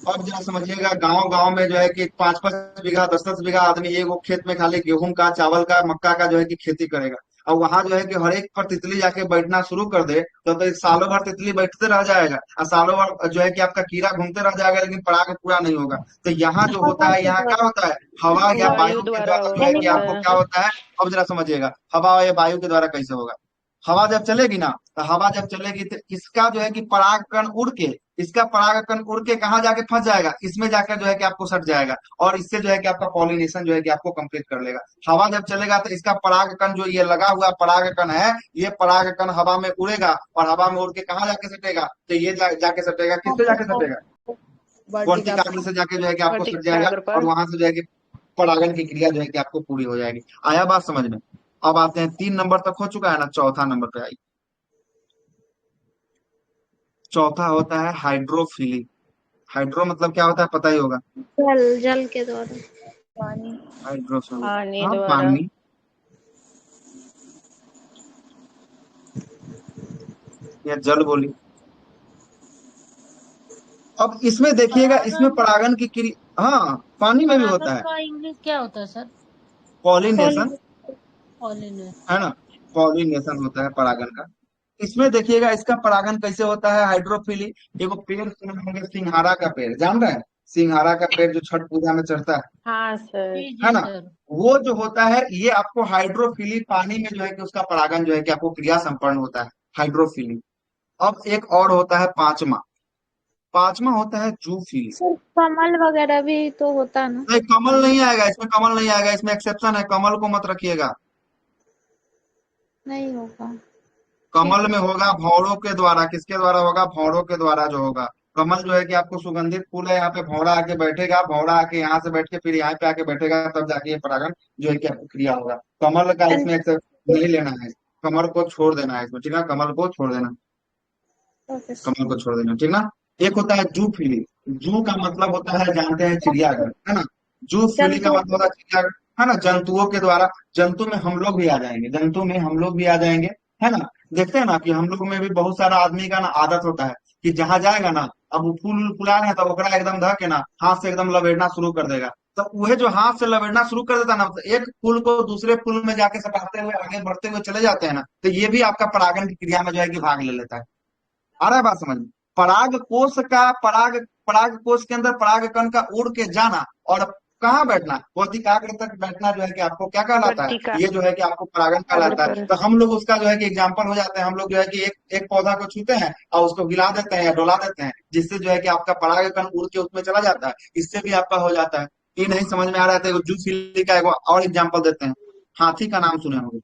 अब जरा समझिएगा, गांव गांव में जो है कि 5 5 बीघा 10 10 बीघा आदमी एगो खेत में खाली गेहूं का, चावल का, मक्का का जो है कि खेती करेगा। और वहां जो है कि हर एक पर तितली जाके बैठना शुरू कर दे तो सालों भर तितली बैठते रह जाएगा, और सालों भर जो है कि आपका कीड़ा घूमते रह जाएगा, लेकिन पराग पूरा नहीं होगा। तो यहाँ जो होता
हवा
है,
के
यहाँ क्या
द्वारा।
होता है? हवा या
वायु
वायु के
द्वारा
द्वारा जो है कि
होता
आपको
है।
क्या होता है? अब जरा समझिएगा, हवा या वायु के द्वारा कैसे होगा? हवा जब चलेगी ना, तो हवा जब चलेगी तो इसका जो है कि परागकण उड़ के, इसका परागकण उड़ के कहाँ जाके फंस जाएगा? इसमें जाकर जो है कि आपको सट जाएगा, और इससे जो है कि आपका पॉलिनेशन जो है कि आपको कंप्लीट कर लेगा। हवा जब चलेगा तो इसका परागकण जो ये लगा हुआ परागकण है, ये परागकण हवा में उड़ेगा, और हवा में उड़ के कहाँ जाके सटेगा? तो ये जाके सटेगा, किससे जाके सटेगा?
वर्टिका
वर्टिकाग्र से जाके जो है कि आपको सट जाएगा,
वर्तिकाग्र
और
पर।
वहां से जो है कि परागन की क्रिया जो है कि आपको पूरी हो जाएगी। आया बात समझ में? अब आते हैं, 3 नंबर तक हो चुका है ना, चौथा नंबर पे आई। चौथा होता है हाइड्रोफिली। हाइड्रो मतलब क्या होता है? पता ही होगा,
जल, जल के द्वारा।
पानी।
हाइड्रोफिली।
पानी
हाँ,
द्वारा।
पानी, या जल बोली। अब इसमें देखिएगा, इसमें
परागन
परागन की क्रिया, हाँ, पानी में भी होता
परागन
है।
का इंग्लिश क्या होता है सर?
पॉलिनेशन, है
पॉलिनेशन।
ना, पॉलिनेशन होता है परागन का। इसमें देखिएगा, इसका परागन कैसे होता है? हाइड्रोफिली। एगो पेड़ सुने होंगे, सिंघाड़ा का पेड़, जान रहे हैं? सिंघाड़ा का पेड़ जो छठ पूजा में चढ़ता
हाँ सर।
जी
है
जी
ना,
सर।
वो जो होता है ये आपको हाइड्रोफिली, पानी में जो है कि उसका परागन जो है कि आपको क्रिया संपन्न होता है, हाइड्रोफिली। अब एक और होता है पांचवा, पांचवा होता है जूफिली।
सर कमल वगैरह भी तो होता है ना
नहीं, कमल
पानी?
नहीं आएगा इसमें, कमल नहीं आएगा इसमें, एक्सेप्शन है, कमल को मत रखिएगा।
नहीं होगा। ठीक
कमल
है।
में होगा भौरों के द्वारा। किसके द्वारा होगा? भौरों के द्वारा जो होगा। कमल जो है कि आपको सुगंधित फूल है, यहाँ पे भौरा आके बैठेगा, भौरा आके यहाँ से बैठ के फिर यहाँ पे आके बैठेगा, तब जाके ये परागन जो है कि आपको क्रिया होगा। कमल का इसमें नहीं लेना है, कमल को छोड़ देना है इसमें, ठीक है, कमल को छोड़ देना,
ओके
कमल को छोड़ देना, ठीक ना। एक होता है जू फिली। जू का मतलब होता है, जानते हैं, चिड़ियाघर, है ना। जूस फीलिंग का
जंतु।
मतलब होता है चिड़िया, है ना, जंतुओं के द्वारा। जंतु में हम लोग भी आ जाएंगे, जंतु में हम लोग भी आ जाएंगे, है ना। देखते हैं ना कि हम लोग में भी बहुत सारा आदमी का ना आदत होता है कि जहां जाएगा ना, अब वो फूल फुला रहे हैं तो ओकरा एकदम धऽ के ना हाथ से एकदम लपेटना शुरू कर देगा। तो वह जो हाथ से लपेटना शुरू कर देता है ना, तो एक फूल को दूसरे फूल में जाके सटाते हुए आगे बढ़ते हुए चले जाते हैं ना, तो ये भी आपका परागण की क्रिया में जो है कि भाग ले लेता है। आ रहा है बात समझ में? पराग कोश का पराग, पराग कोश के अंदर पराग कण का उड़ के जाना और कहाँ बैठना, वर्तिकाग्र तक बैठना जो है कि आपको क्या कहलाता है,
वर्तिका
ये जो है कि आपको परागण
अग्र
कहलाता है।
पर।
तो हम लोग उसका जो है कि एग्जाम्पल हो जाते हैं, हम लोग जो है कि एक एक पौधा को छूते हैं और उसको हिला देते हैं या डोला देते हैं, जिससे जो है कि आपका पराग कण उड़ के उसमें चला जाता है, इससे भी आपका हो जाता है। ये नहीं समझ में आ रहा है तो जूस का एक और एग्जाम्पल देते हैं। हाथी का नाम सुने होंगे,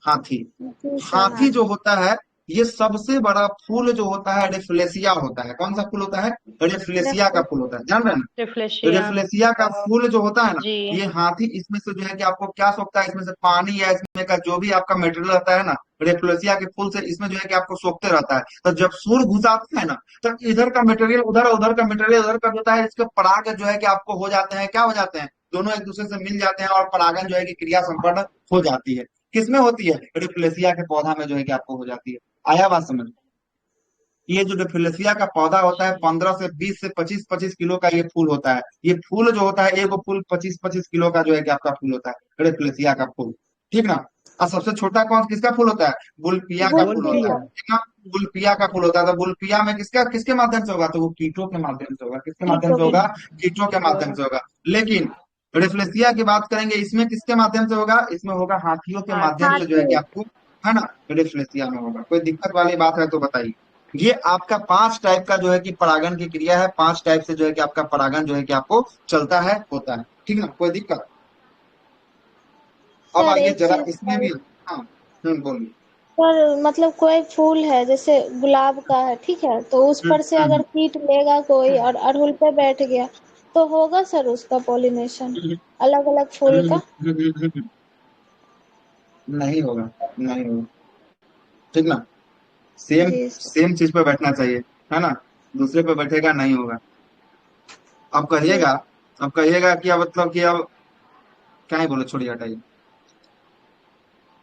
हाथी।
जी सर,
हाथी जो
हाथी।
होता है, ये सबसे बड़ा फूल जो होता है रेफ्लेसिया होता है। कौन सा फूल होता है? रेफ्लेसिया का फूल होता है, जान रहे हैं ना?
रिफ्लेशिया।
रेफ्लेसिया का फूल जो होता है ना,
जी।
ये हाथी इसमें से जो है कि आपको क्या सोखता है, इसमें से पानी या इसमें का जो भी आपका मटेरियल रहता है ना, रेफ्लेसिया के फूल से इसमें जो है कि आपको सोखते रहता है। तो जब सूर्य घुसाता है ना, तो इधर का मटेरियल उधर, उधर का मटेरियल उधर का होता है, इसके पराग जो है कि आपको हो जाते हैं, क्या हो जाते हैं, दोनों एक दूसरे से मिल जाते हैं और परागण जो है कि क्रिया संपन्न हो जाती है। किसमें होती है? रिफ्लेसिया के पौधा में जो है कि आपको हो जाती है। आया बात समझ? ये जो रिफ्लेसिया का पौधा होता है 15 से 20 से 25 किलो का ये फूल होता है। ये फूल जो होता है, एक फूल 25 किलो का जो है कि आपका फूल होता है, रिफ्लेसिया का फूल। ठीक ना? और सबसे छोटा कौन किसका फूल होता है? बुलपिया का फूल होता है,
गुलपिया।
ठीक ना? बुलपिया का फूल होता है। तो बुलपिया में किसका किसके माध्यम से होगा? तो वो कीटों के माध्यम से होगा। किसके माध्यम
कीटों
से
के
होगा? कीटों के माध्यम
द्वारा।
से होगा। लेकिन रिफ्लेसिया की बात करेंगे, इसमें किसके माध्यम से होगा? इसमें होगा हाथियों के माध्यम से जो है
हाथी।
कि आपको, है ना, रिफ्लेसिया में होगा। कोई दिक्कत वाली बात है तो बताइए। ये आपका 5 टाइप का जो है कि परागण की क्रिया है, 5 टाइप से जो है कि आपका परागण जो है कि आपको चलता है, होता है। ठीक ना? कोई दिक्कत? अब
सर
आइए
एक
जरा
चीज
इसमें भी। हाँ, बोलिए।
सर, मतलब कोई फूल है जैसे गुलाब का है, ठीक है, तो उस
हम्म
पर से
हम्म
अगर कीट लेगा कोई और अड़हुल पे बैठ गया, तो होगा सर उसका पॉलिनेशन
हम्म
अलग अलग फूल
हम्म,
का?
नहीं होगा, नहीं होगा। ठीक ना? सेम
जी सर।
सेम चीज पे बैठना चाहिए, है ना। दूसरे पे बैठेगा, नहीं होगा। अब
जी।
कहिएगा, अब कहिएगा कि अब मतलब कि अब क्या ही बोले, छोड़िए हटाइए।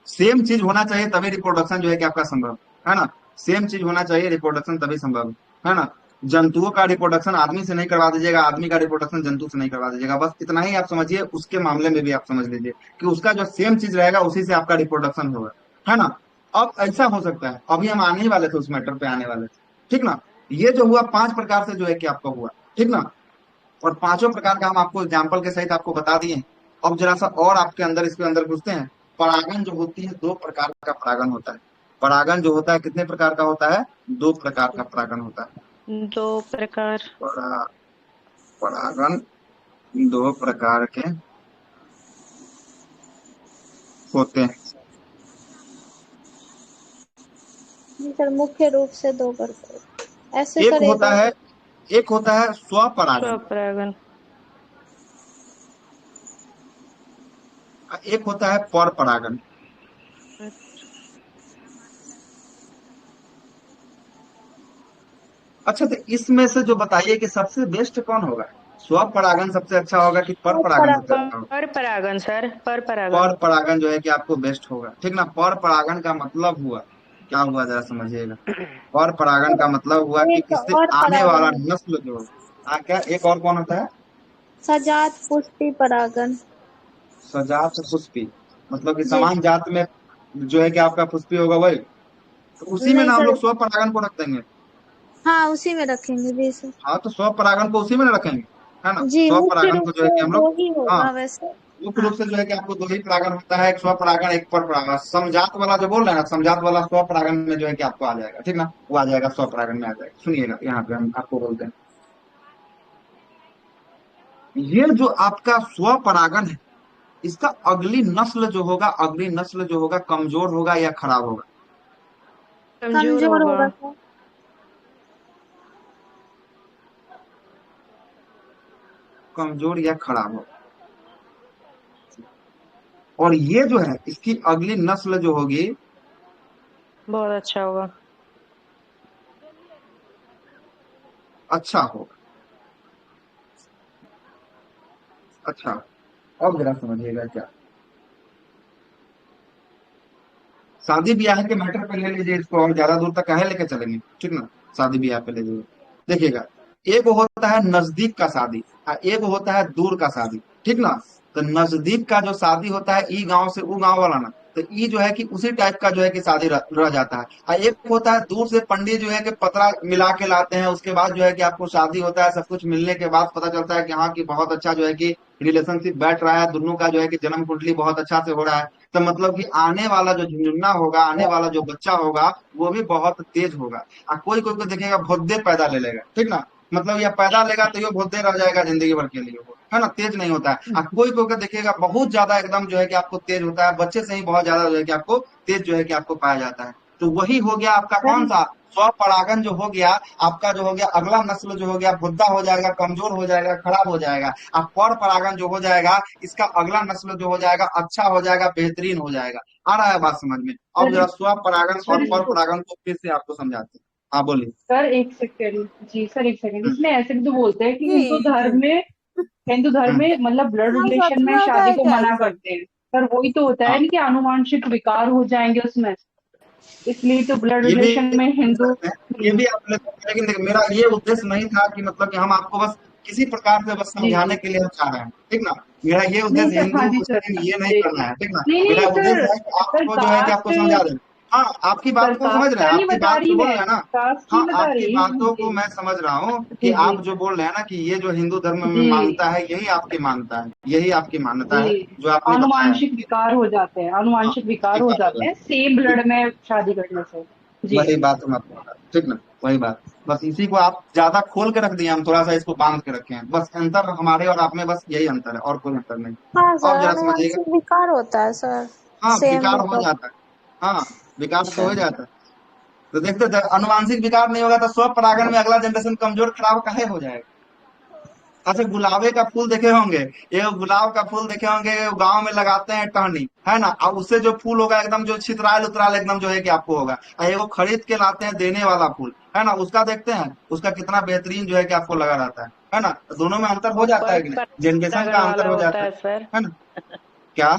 सेम चीज होना चाहिए तभी रिप्रोडक्शन जो है कि आपका संभव है ना। सेम चीज होना चाहिए, रिप्रोडक्शन तभी संभव है ना। जंतुओं का रिप्रोडक्शन आदमी से नहीं करवा दीजिएगा, आदमी का रिप्रोडक्शन जंतु से नहीं करवा दीजिएगा। बस इतना ही आप समझिए। उसके मामले में भी आप समझ लीजिए कि उसका जो सेम चीज रहेगा उसी से आपका रिप्रोडक्शन होगा, है ना। अब ऐसा हो सकता है, अभी हम आने ही वाले थे, उस मैटर पे आने वाले थे। ठीक ना? ये जो हुआ 5 प्रकार से जो है कि आपका हुआ, ठीक ना। और पांचों प्रकार का हम आपको एग्जाम्पल के सहित आपको बता दिए हैं। अब जरा सा और आपके अंदर, इसके अंदर घुसते हैं। परागण जो होती है, 2 प्रकार का परागण होता है। परागण जो होता है कितने प्रकार का होता है? 2 प्रकार का परागण होता है।
2 प्रकार।
परा, परागण 2 प्रकार के होते हैं।
जी सर, मुख्य रूप से दो करके ऐसे
एक
सर, एक
होता
और।
है, एक होता है स्वपरागण,
स्वपरागन।
एक होता है पर परागण। अच्छा, तो इसमें से जो बताइए कि सबसे बेस्ट कौन होगा? स्वपरागण सबसे अच्छा होगा कि पर
और
परागण सबसे
परागण।
अच्छा होगा?
पर परागन सर, पर परागन।
पर परागण जो है कि आपको बेस्ट होगा, ठीक ना। पर परागण का मतलब हुआ क्या हुआ, जरा समझिएगा। पर परागण का मतलब हुआ कि
एक
इससे
और
आने
परागण
वाला
होता है,
नस्ल जो, क्या एक और कौन होता है?
सजात पुष्टि परागण।
सजात पुष्पी, मतलब कि
जी।
समान जात में जो है कि आपका पुष्पी होगा वही। तो उसी में
नहीं
ना हम
सर।
लोग स्व परागण को रख देंगे।
हाँ, उसी में रखेंगे जी सर।
हाँ, तो स्व परागण को उसी में ना रखेंगे, है ना।
जी,
स्व
मुख्य
परागण
रूप
को जो है
से
कि हम लोग,
दो ही
हाँ,
होगा वैसे।
मुख्य
हाँ।
रूप से जो है कि आपको 2 ही परागण होता है, एक स्व परागण, एक पर परागण। समजात वाला जो बोल रहे हैं ना, समजात वाला स्व परागण में जो है कि आपको आ जाएगा, ठीक ना। वो आ जाएगा, स्व परागण में आ जाएगा। सुनिएगा, यहाँ पे हम आपको बोलते हैं, ये जो आपका स्व परागण है, इसका अगली नस्ल जो होगा, अगली नस्ल जो होगा, कमजोर होगा या खराब होगा?
कमजोर
कमजोर
होगा।
होगा सर।
कमजोर या खराब होगा। और ये जो है, इसकी अगली नस्ल जो होगी,
बहुत अच्छा होगा।
अच्छा होगा। अच्छा, अब जरा समझिएगा क्या, शादी ब्याह के मैटर पे ले लीजिए इसको, और ज्यादा दूर तक काहे लेके चलेंगे, ठीक ना। शादी ब्याह पे ले लीजिए, देखिएगा, एक होता है नजदीक का शादी और एक होता है दूर का शादी, ठीक ना। तो नजदीक का जो शादी होता है, ई गांव से ऊ गांव वाला ना, तो ई जो है कि उसी टाइप का जो है कि शादी रह जाता है। और एक होता है दूर से, पंडित जो है कि पतरा मिला के लाते हैं, उसके बाद जो है कि आपको शादी होता है, सब कुछ मिलने के बाद पता चलता है कि हाँ, कि बहुत अच्छा जो है कि रिलेशनशिप बैठ रहा है, दोनों का जो है कि जन्म कुंडली बहुत अच्छा से हो रहा है। तो मतलब कि आने वाला जो झुंझुन्ना होगा, आने वाला जो बच्चा होगा, वो भी बहुत तेज होगा। और कोई कोई को देखेगा भोदे पैदा ले लेगा, ठीक ना, मतलब यह पैदा लेगा तो ये भोदे रह जाएगा जिंदगी भर के लिए, वो है ना, तेज नहीं होता है। और कोई कोई को देखेगा बहुत ज्यादा एकदम जो है कि आपको तेज होता है, बच्चे से ही बहुत ज्यादा जो है कि आपको तेज जो है कि आपको पाया जाता है। तो वही हो गया आपका कौन सा, स्वपरागन जो हो गया आपका, जो हो गया अगला नस्ल जो हो गया भुद्दा हो जाएगा, कमजोर हो जाएगा, खराब हो जाएगा। अब पर परागन जो हो जाएगा, इसका अगला नस्ल जो हो जाएगा अच्छा हो जाएगा, बेहतरीन हो जाएगा। आ रहा है बात समझ में। अब जरा स्वपरागन और पर परागन को फिर से आपको समझाते हैं। हाँ बोलिए।
सर एक सेकेंड जी, सर एक सेकेंड,
हम्म,
इसमें ऐसे भी तो बोलते हैं कि
ये
हिंदू धर्म
हम्म,
में मतलब ब्लड
हाँ, सच
रिलेशन
में
में
होता
शादी
है
को
क्या ये
मना
सब?
करते हैं। पर वही तो होता है
हाँ,
ना कि आनुवांशिक विकार हो जाएंगे उसमें, इसलिए तो ब्लड
ये भी
रिलेशन में
बोल
हिंदू।
सकते हैं, ये भी आप ले सकते हैं, लेकिन देखिए मेरा ये उद्देश्य नहीं था कि मतलब कि हम आपको बस किसी प्रकार से बस
जी
समझाने
जी।
के लिए हम चाह रहे हैं, ठीक ना। मेरा ये
नहीं
उद्देश्य
सर,
हिंदू
हाँ जी सर।
मुस्लिम ये नहीं
जी
करना
जी।
है, ठीक ना।
नहीं
मेरा
नहीं सर,
उद्देश्य है कि
सर
आपको जो है कि आपको
कास्ट,
समझा दें। हाँ, आपकी
सर
बात को समझ
कास्ट
रहे
का
हैं,
नहीं
आपकी
बता
बात जो
रही
बोल
मैं,
रहे हैं ना।
कास्ट
हाँ,
नहीं बता
आपकी
रही
बातों को
जी।
मैं समझ रहा हूँ कि
जी जी
आप जो बोल रहे हैं ना कि ये जो हिंदू धर्म में
जी
मानता है, यही आपकी मानता है, यही आपकी मान्यता है,
जी।
जो आपने बताया है।
आनुवांशिक विकार हो जाते हैं,
हाँ,
आनुवांशिक विकार हो
विकार हो
जाते हैं
जाता
सेम
है।
ब्लड में शादी करने से। जी।
वही बात हम आपको बता रहे हैं, ठीक ना, वही बात। बस इसी को आप ज्यादा खोल के रख दिए, हम थोड़ा सा इसको बांध के रखे हैं, बस अंतर हमारे और आप में बस यही अंतर है, और कोई अंतर नहीं।
हाँ
अब
सर,
जरा समझिएगा।
आनुवंशिक विकार होता है सर।
हाँ,
सेम
विकार हो
मतलब।
जाता है, हाँ, विकार तो
अच्छा।
हो जाता है। तो देखते थे, अनुवांशिक विकार नहीं होगा तो स्व परागण में अगला जनरेशन कमजोर खराब काहे हो जाएगा। अच्छा, गुलाबे का फूल देखे होंगे, ये गुलाब का फूल देखे होंगे, गांव में लगाते हैं टहनी, है ना। अब उससे जो फूल होगा एकदम जो छितराल उतराल एकदम जो है कि आपको होगा, और ये वो खरीद के लाते हैं देने वाला फूल, है ना, उसका देखते हैं उसका कितना बेहतरीन जो है कि आपको लगा रहता है ना। तो दोनों में अंतर हो
वो
जाता
पर
है कि नहीं, जनरेशन का
परागन
अंतर
वाला
हो
होता
जाता
है सर,
है ना। क्या।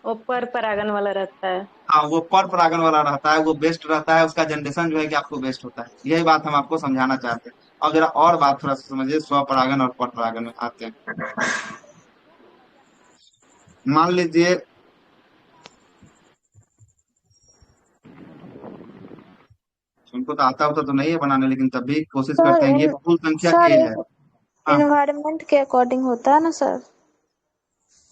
वो पर परागन वाला रहता है।
हाँ, वो पर परागण वाला रहता है, वो बेस्ट रहता है, उसका जनरेशन जो है कि आपको बेस्ट होता है, यही बात हम आपको समझाना चाहते हैं। अब जरा और बात थोड़ा सा समझिए, स्व परागण और पर परागण में आते हैं। मान लीजिए, उनको तो आता होता तो नहीं है बनाने, लेकिन तब भी कोशिश
सर
करते हैं कि ये
इन
कुल संख्या
सर
ए है।
ये
हाँ,
इन्वायरमेंट के अकॉर्डिंग होता है ना सर।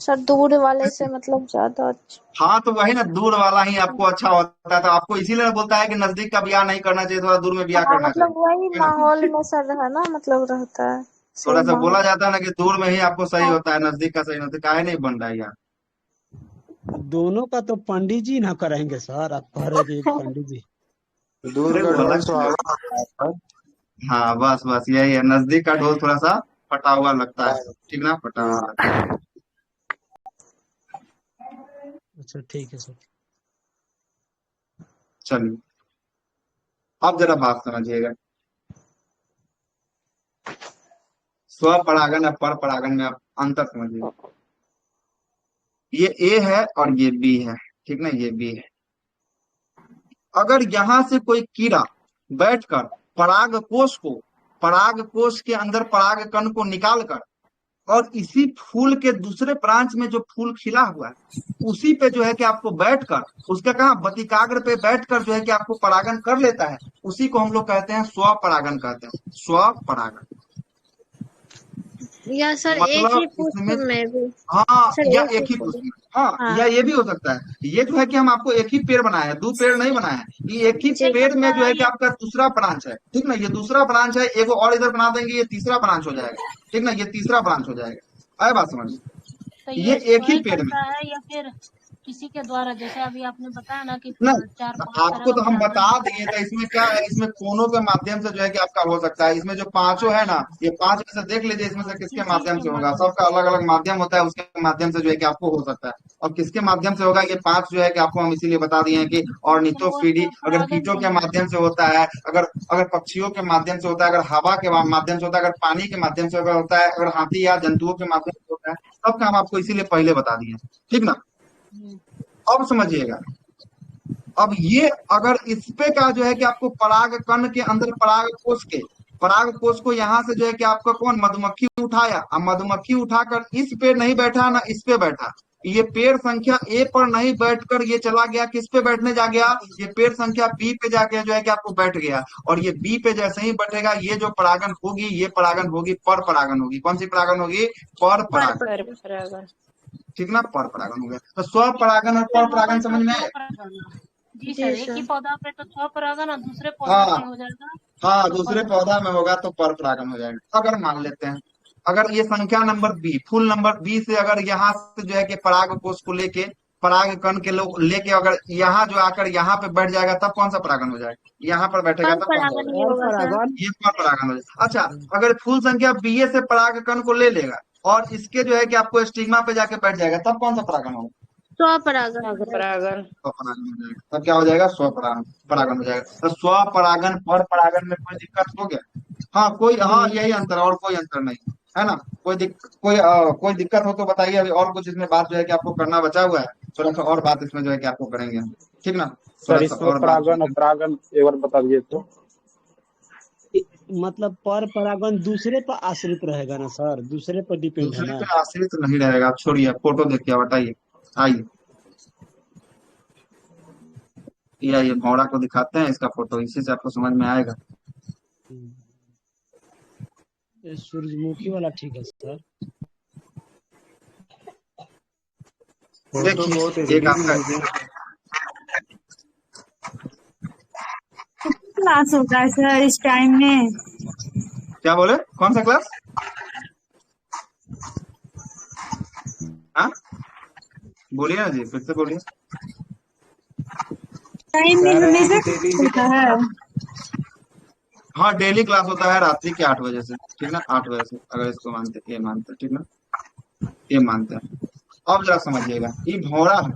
सर दूर वाले से मतलब ज्यादा अच्छा।
हाँ, तो वही ना, दूर वाला ही आपको अच्छा होता है, तो आपको इसीलिए बोलता है कि नजदीक का ब्याह नहीं करना चाहिए, थोड़ा दूर में ब्याह
हाँ
करना चाहिए,
मतलब वही
है ना।
माहौल में सर है ना, मतलब रहता है
थोड़ा
सेम
सा
माहौल।
बोला जाता है ना कि दूर में ही आपको सही
हाँ।
होता है, नजदीक का सही नहीं होता, काहे नहीं बन रहा है यार।
दोनों का तो पंडित जी ना कराएंगे सर, आप कह रहे कि पंडित जी।
दूर
अरे
का
वो
ढोल
अलग चीज
सुहावना
है।
होता है।
हाँ, बस बस यही है, नजदीक का ढोल थोड़ा सा फटा हुआ लगता है, ठीक ना, फटा हुआ लगता है।
हाँ।
अच्छा ठीक है सर।
चलिए, अब जरा बात समझिएगा, स्व परागन और पर परागन में आप अंतर समझिए। ये ए है और ये बी है, ठीक ना, ये बी है। अगर यहां से कोई कीड़ा बैठकर पराग कोश के अंदर पराग कण को निकाल कर, और इसी फूल के दूसरे ब्रांच में जो फूल खिला हुआ है, उसी पे जो है कि आपको बैठकर, उसका कहा बतिकाग्र पे बैठकर जो है कि आपको परागन कर लेता है, उसी को हम लोग कहते हैं स्व परागन, कहते हैं स्व परागन।
या सर एक ही
मतलब
पुष्प
इसमें,
में भी।
हाँ,
सर
या
एक
एक
ही
ही
फूल।
पुष्प में, हाँ,
हाँ
या ये भी हो सकता है, ये जो है कि हम आपको एक ही पेड़ बनाए हैं, दो पेड़ नहीं बनाए हैं, ये एक ही
जी।
पेड़ में जो है कि आपका दूसरा ब्रांच है, ठीक ना, ये दूसरा ब्रांच है, एगो और इधर बना देंगे, ये तीसरा ब्रांच हो जाएगा, ठीक ना, ये तीसरा ब्रांच हो जाएगा। आए बात समझ,
तो
ये
ये
एक ही
सोई
पेड़ में,
करता है या फिर किसी के द्वारा, जैसे अभी आपने बताया ना कि
ना
4-5 तरह
आपको
का
तो हम
परागण
बता
होता
दिए, तो इसमें क्या है, इसमें कोनों के माध्यम से जो है कि आपका हो सकता है। इसमें जो पांचों है ना, ये पांच में से देख लीजिए इसमें से
है,
किसके
किसी
माध्यम
के
से होगा।
माध्यम
सबका अलग अलग माध्यम होता है, उसके माध्यम से जो है कि आपको हो सकता है। और किसके माध्यम से होगा, ये पांच जो है कि आपको हम इसीलिए बता दिए हैं कि
तो वो
ऑर्निथोफीडी अगर
स्वपरागण
कीटों के
नहीं है।
माध्यम से होता है, अगर अगर पक्षियों के माध्यम से होता है, अगर हवा के माध्यम से होता है, अगर पानी के माध्यम से अगर होता है, अगर हाथी या जंतुओं के माध्यम से होता है, सबका हम आपको इसीलिए पहले बता दिए हैं। ठीक ना,
हम्म,
अब समझिएगा। अब ये अगर इस पे का जो है कि आपको पराग कण के अंदर पराग कोश को यहाँ से जो है कि आपका कौन मधुमक्खी उठाया, अब मधुमक्खी उठाकर इस पे नहीं बैठा ना इस पे बैठा, ये पेड़ संख्या ए पर नहीं बैठकर ये चला गया, किस पे बैठने जा गया, ये पेड़ संख्या बी पे जाके जो है कि आपको बैठ गया। और ये बी पे जैसे ही बैठेगा, ये जो परागन होगी, ये परागन होगी पर परागन होगी। कौन सी परागन होगी, पर
पर
परागन।
पर परागण।
ठीक ना, पर परागन हो गया। तो स्व परागन और
पे
पर
होगा
परागन
तो
समझ में आए?
स्वपरागण। जी
जी
सर, एक ही
सर।
पौधा पे तो स्वपरागण और दूसरे पौधा
हाँ
पे हो जाएगा
हाँ,
तो
दूसरे
पर
पौधा
परागण।
में होगा तो पर परागन हो जाएगा। अगर मान लेते हैं, अगर ये संख्या number B, full number B से अगर यहाँ से जो है कि पराग कोष को लेके, पराग कण के लोग लेके अगर यहाँ जो आकर यहाँ पे बैठ जाएगा, तब कौन सा परागन हो जाएगा, यहाँ पर बैठेगा
पर
तब कौन सा हो
परागन ही
जाएगा,
और
होगा सर।
परागण।
ये पर परागन हो जाएगा। अच्छा, अगर फुल संख्या बी से पराग कण को ले लेगा और इसके जो है कि आपको स्टिग्मा पे जाके बैठ जाएगा, तब कौन सा परागन होगा,
स्वपरागन हो
स्वपरागण।
जाएगा।
परागण।
स्वपरागन हो जाएगा। तब क्या हो जाएगा, स्वपरागन परागन हो जाएगा। तो स्वपरागन पर परागन में कोई दिक्कत हो गया? हाँ कोई, हाँ
नहीं।
यही अंतर, और कोई अंतर नहीं है ना। कोई दिक्कत हो तो बताइए। अभी और कुछ इसमें बात जो है कि आपको करना बचा हुआ है, थोड़ा सा और बात इसमें जो है कि आपको करेंगे हम। ठीक ना, थोड़ा
सर
सा
इसमें
और बात जो
परागन और
है
परागन एक बार बता दीजिए तो।
मतलब पर परागण दूसरे पर आश्रित रहेगा ना सर, दूसरे पर डिपेंड है
दूसरे
ना।
पे आश्रित नहीं रहेगा। आप छोड़िए, फोटो देखिए, हटाइए, आइए, ये भौरा को दिखाते हैं, इसका फोटो, इसी से आपको समझ में आएगा।
ये सूरजमुखी वाला ठीक है सर।
फोटो बहुत
देखिए एक
एचडी में
आपका,
लीजिए।
क्लास होता है सर इस टाइम में?
क्या बोले, कौन सा क्लास? हाँ बोलिए ना जी, फिर से बोलिए।
टाइम में
कह रहे हैं
हमेशा
कि डेली
होता है।
हाँ डेली क्लास होता है रात्रि के 8 बजे से। ठीक ना, 8 बजे से, अगर इसको मानते, ये मानते हैं, ठीक ना, ये मानते हैं। अब जरा समझिएगा, ये भौरा है,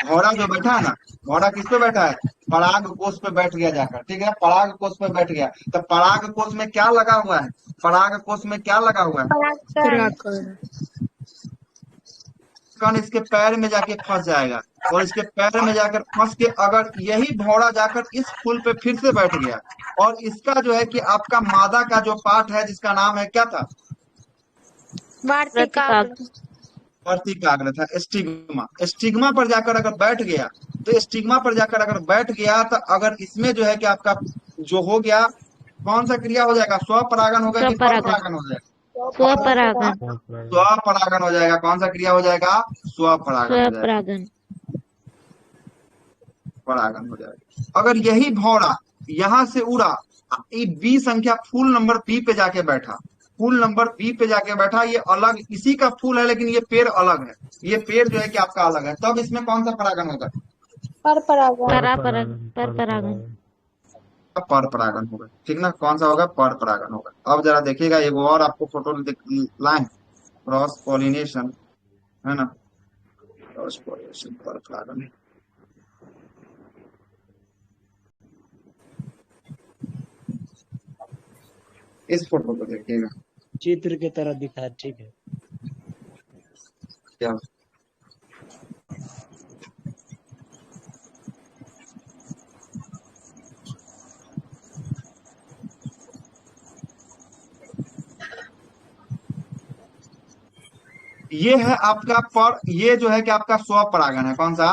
भौरा जो बैठा है ना, भौरा किस पे बैठा है, पराग कोष पे बैठ गया जाकर। ठीक है, पराग कोष पे बैठ गया, तो पराग कोष में क्या लगा हुआ है, पराग कोष में क्या लगा हुआ है,
परागकण।
कण इसके पैर में जाके फंस जाएगा, और इसके पैर में जाकर फंस के अगर यही भौरा जाकर इस फूल पे फिर से बैठ गया, और इसका जो है कि आपका मादा का जो पार्ट है, जिसका नाम है क्या था,
वार्तिकाग्र।
वर्तिकाग्र था, स्टिग्मा, स्टिग्मा पर जाकर अगर बैठ गया, तो स्टिग्मा पर जाकर अगर बैठ गया, तो अगर इसमें जो है कि आपका जो हो गया, कौन सा क्रिया हो जाएगा, स्वपरागन होगा कि पर
स्वपरागन।
परागन हो जाएगा,
स्वपरागन।
स्वपरागन हो जाएगा। कौन सा क्रिया हो जाएगा, स्वपरागन हो जाएगा,
स्वपरागन।
परागन हो जाएगा। अगर यही भौरा यहाँ से उड़ा, ये बी संख्या फूल नंबर बी पे जाके बैठा, फूल नंबर बी पे जाके बैठा, ये अलग इसी का फूल है, लेकिन ये पेड़ अलग है, ये पेड़ जो है कि आपका अलग है, तब इसमें कौन सा परागन होगा,
पर परागन।
पर परागन।
पर परागन होगा। ठीक ना, कौन सा होगा, पर परागन होगा। अब जरा देखिएगा, एक और आपको फोटो लाए, क्रॉस पॉलिनेशन, है ना, क्रॉस पॉलिनेशन पर परागन। इस फोटो को देखिएगा,
चित्र की तरह दिखा है, ठीक है।
क्या ये है आपका पर, ये जो है कि आपका स्वपरागन है। कौन सा,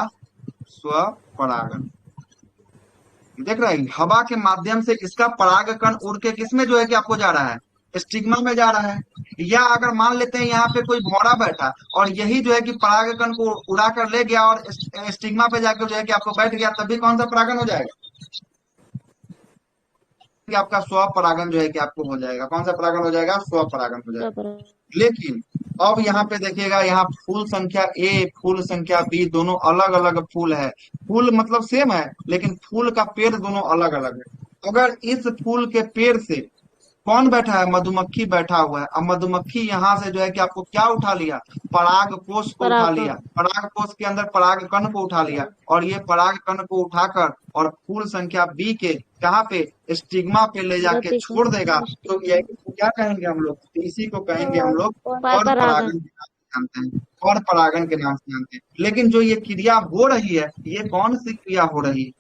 स्वपरागन। देख रहे हैं, हवा के माध्यम से इसका पराग कण उड़ के किसमें जो है कि आपको जा रहा है, स्टिग्मा में जा रहा है। या अगर मान लेते हैं यहाँ पे कोई भौरा बैठा, और यही जो है कि पराग कण को उड़ा कर ले गया, और स्टिग्मा पे जाकर जो है कि आपको बैठ गया, तभी कौन सा परागन हो जाएगा, कि आपका स्वपरागन जो है कि आपको हो जाएगा। कौन सा परागन हो जाएगा? स्वपरागन हो जाएगा। लेकिन अब यहाँ पे देखिएगा, यहाँ फूल संख्या ए, फूल संख्या बी दोनों अलग अलग फूल है। फूल मतलब सेम है, लेकिन फूल का पेड़ दोनों अलग अलग है। अगर इस फूल के पेड़ से कौन बैठा है? मधुमक्खी बैठा हुआ है। अब मधुमक्खी यहाँ से जो है कि आपको क्या उठा लिया? पराग कोष को उठा लिया। पराग कोष के अंदर पराग कण को उठा लिया, और ये पराग कण को उठाकर और फूल संख्या बी के कहाँ पे? स्टिग्मा पे ले जाके छोड़ देगा। तो ये क्या कहेंगे हम लोग? तो इसी को कहेंगे हम लोग पर परागन के नाम से जानते हैं, पर परागन के नाम से जानते हैं। लेकिन जो ये क्रिया हो रही है, ये कौन सी क्रिया हो रही है?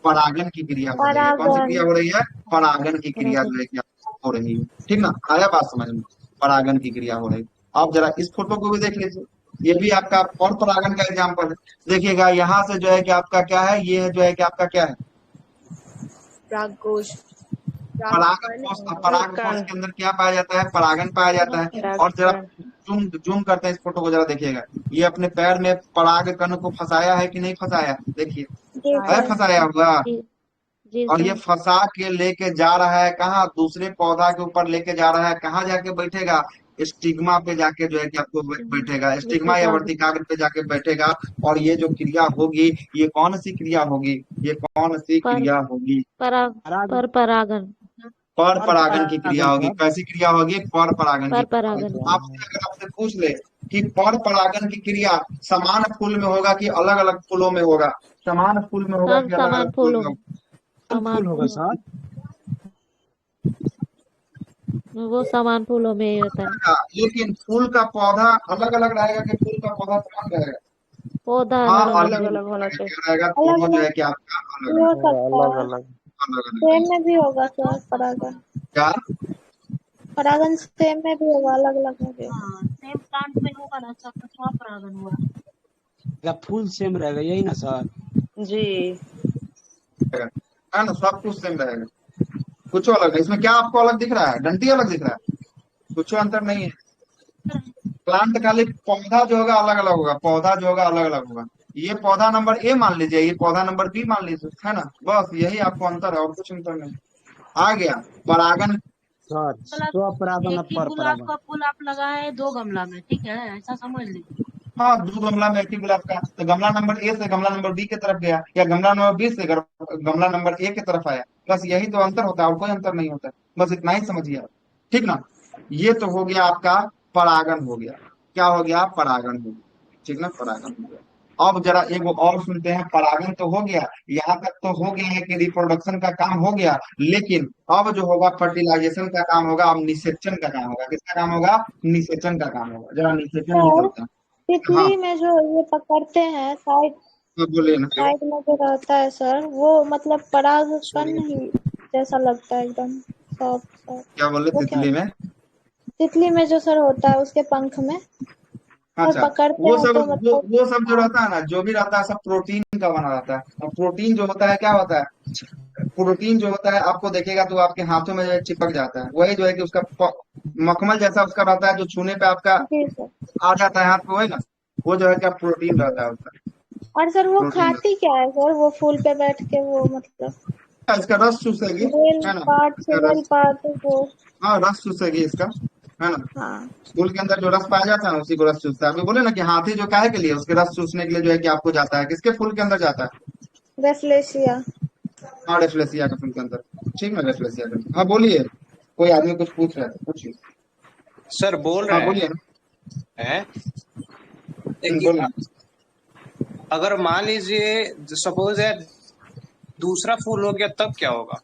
परागन की क्रिया हो रही है। कौन सी क्रिया हो रही है? परागन की क्रिया जो है कि हो रही है। ठीक ना? आया बात समझ में? परागन की क्रिया हो रही है। आप जरा इस फोटो को भी देख लीजिए, ये भी आपका और परागन का एग्जाम्पल है। देखिएगा यहाँ से जो है कि आपका क्या है? ये जो है कि आपका क्या है?
परागकोश।
परागन कोष। पराग कोष के अंदर क्या पाया जाता है? परागन पाया जाता है। और जरा जूम करते हैं इस फोटो को, जरा देखिएगा। ये अपने पैर में पराग कण को फंसाया है कि नहीं फंसाया? देखिए, है फंसाया हुआ। और ये फंसा के लेके जा रहा है कहाँ? दूसरे पौधा के ऊपर लेके जा रहा है। कहाँ जाके बैठेगा? स्टिग्मा पे जाके जो है कि आपको बैठेगा। स्टिग्मा या वर्तिकाग्र पे जाके बैठेगा। और ये जो क्रिया होगी, ये कौन सी क्रिया होगी? ये कौन सी क्रिया होगी?
पर परागन।
पर परागन की क्रिया होगी। कैसी क्रिया होगी? पर परागन की। आपसे अगर आपसे पूछ ले कि पर परागन की क्रिया समान फूल में होगा कि अलग अलग फूलों में होगा? समान फूल में होगा कि अलग अलग फूल में होगा?
फूल होगा सर,
वो समान फूलों में ही होता है।
लेकिन फूल का पौधा अलग अलग रहेगा कि फूल का पौधा समान रहेगा?
पौधा
हाँ,
अलग अलग होना चाहिए।
रहेगा। दोनों जो है कि आपका अलग
अलग अलग सेम में भी होगा सर परागन।
क्या?
परागन सेम में भी होगा, अलग अलग में भी होगा।
हाँ, सेम प्लांट में होगा ना सब, स्वपरागन हुआ।
या फूल सेम रहेगा, यही ना सर?
जी
है ना, सब कुछ सेम रहेगा, कुछ अलग है। इसमें क्या आपको अलग दिख रहा है? डंटी अलग दिख रहा है? कुछ अंतर नहीं है। प्लांट खाली पौधा जो होगा अलग अलग होगा। पौधा जो होगा अलग अलग होगा। ये पौधा नंबर ए मान लीजिए, ये पौधा नंबर बी मान लीजिए, है ना? बस यही आपको अंतर है, और कुछ अंतर नहीं। आ गया परागन।
सर स्वपरागन और
एक ही
पर
गुलाब
परागन।
का फूल आप लगाए 2 गमला में, ठीक है, ऐसा समझ लीजिए।
हाँ, 2 गमला में एक ही गुलाब का। तो गमला नंबर ए से गमला नंबर बी की तरफ गया, या गमला नंबर बी से गमला नंबर ए की तरफ आया। बस यही तो अंतर होता है, और कोई अंतर नहीं होता। बस इतना ही समझिए आप। ठीक ना? ये तो हो गया आपका परागन हो गया। क्या हो गया? परागन हो गया। ठीक ना? परागन हो गया। अब जरा एक और सुनते हैं। परागन तो हो गया, यहाँ तक तो हो गया है कि रिप्रोडक्शन का काम हो गया। लेकिन अब जो होगा फर्टिलाइजेशन का काम होगा। अब निषेचन का काम होगा। किसका काम होगा? निषेचन का काम होगा। जरा निषेचन ही करते हैं।
तितली में जो ये पकड़ते हैं साइड
बोलिए ना।
साइड में जो रहता है सर, वो मतलब परागकण ही जैसा लगता है, एकदम सॉफ्ट।
क्या बोले? तितली में?
तितली में जो सर होता है उसके पंख में
अच्छा,
पकड़ते
वो
हैं
सब
तो मतलब
वो सब जो रहता है ना, जो भी रहता है सब प्रोटीन का बना रहता है। और प्रोटीन जो होता है क्या होता है? प्रोटीन जो होता है आपको देखेगा तो आपके हाथों में जो है चिपक जाता है। वही जो है कि उसका मखमल जैसा उसका रहता है, जो छूने पे आपका
जी सर।
आ जाता है हाथ पे, वही ना? वो जो है क्या प्रोटीन रहता है उसका।
और सर वो
प्रोटीन
खाती क्या है सर? वो फूल पे बैठ के वो मतलब
इसका रस चूसेगी,
मेल
है ना?
पार्ट फीमेल पार्ट वो।
हाँ, रस चूसेगी इसका, है ना?
हाँ
फूल के अंदर जो रस पाया जाता है ना, उसी को रस चूसता है। अभी बोले ना कि हाथी जो काहे के लिए? उसके रस चूसने के लिए जो है कि आपको जाता है। किसके फूल के अंदर जाता है?
रेफलेशिया।
हाँ, रेफ्लेसिया के फूल के अंदर। ठीक है, रेफ्लेसिया के। हाँ बोलिए, कोई आदमी कुछ पूछ रहा है, पूछिए।
सर बोल
हाँ
रहे
बोलिए
हैं
बोलिए।
अगर मान लीजिए सपोज है दूसरा फूल हो गया, तब क्या होगा?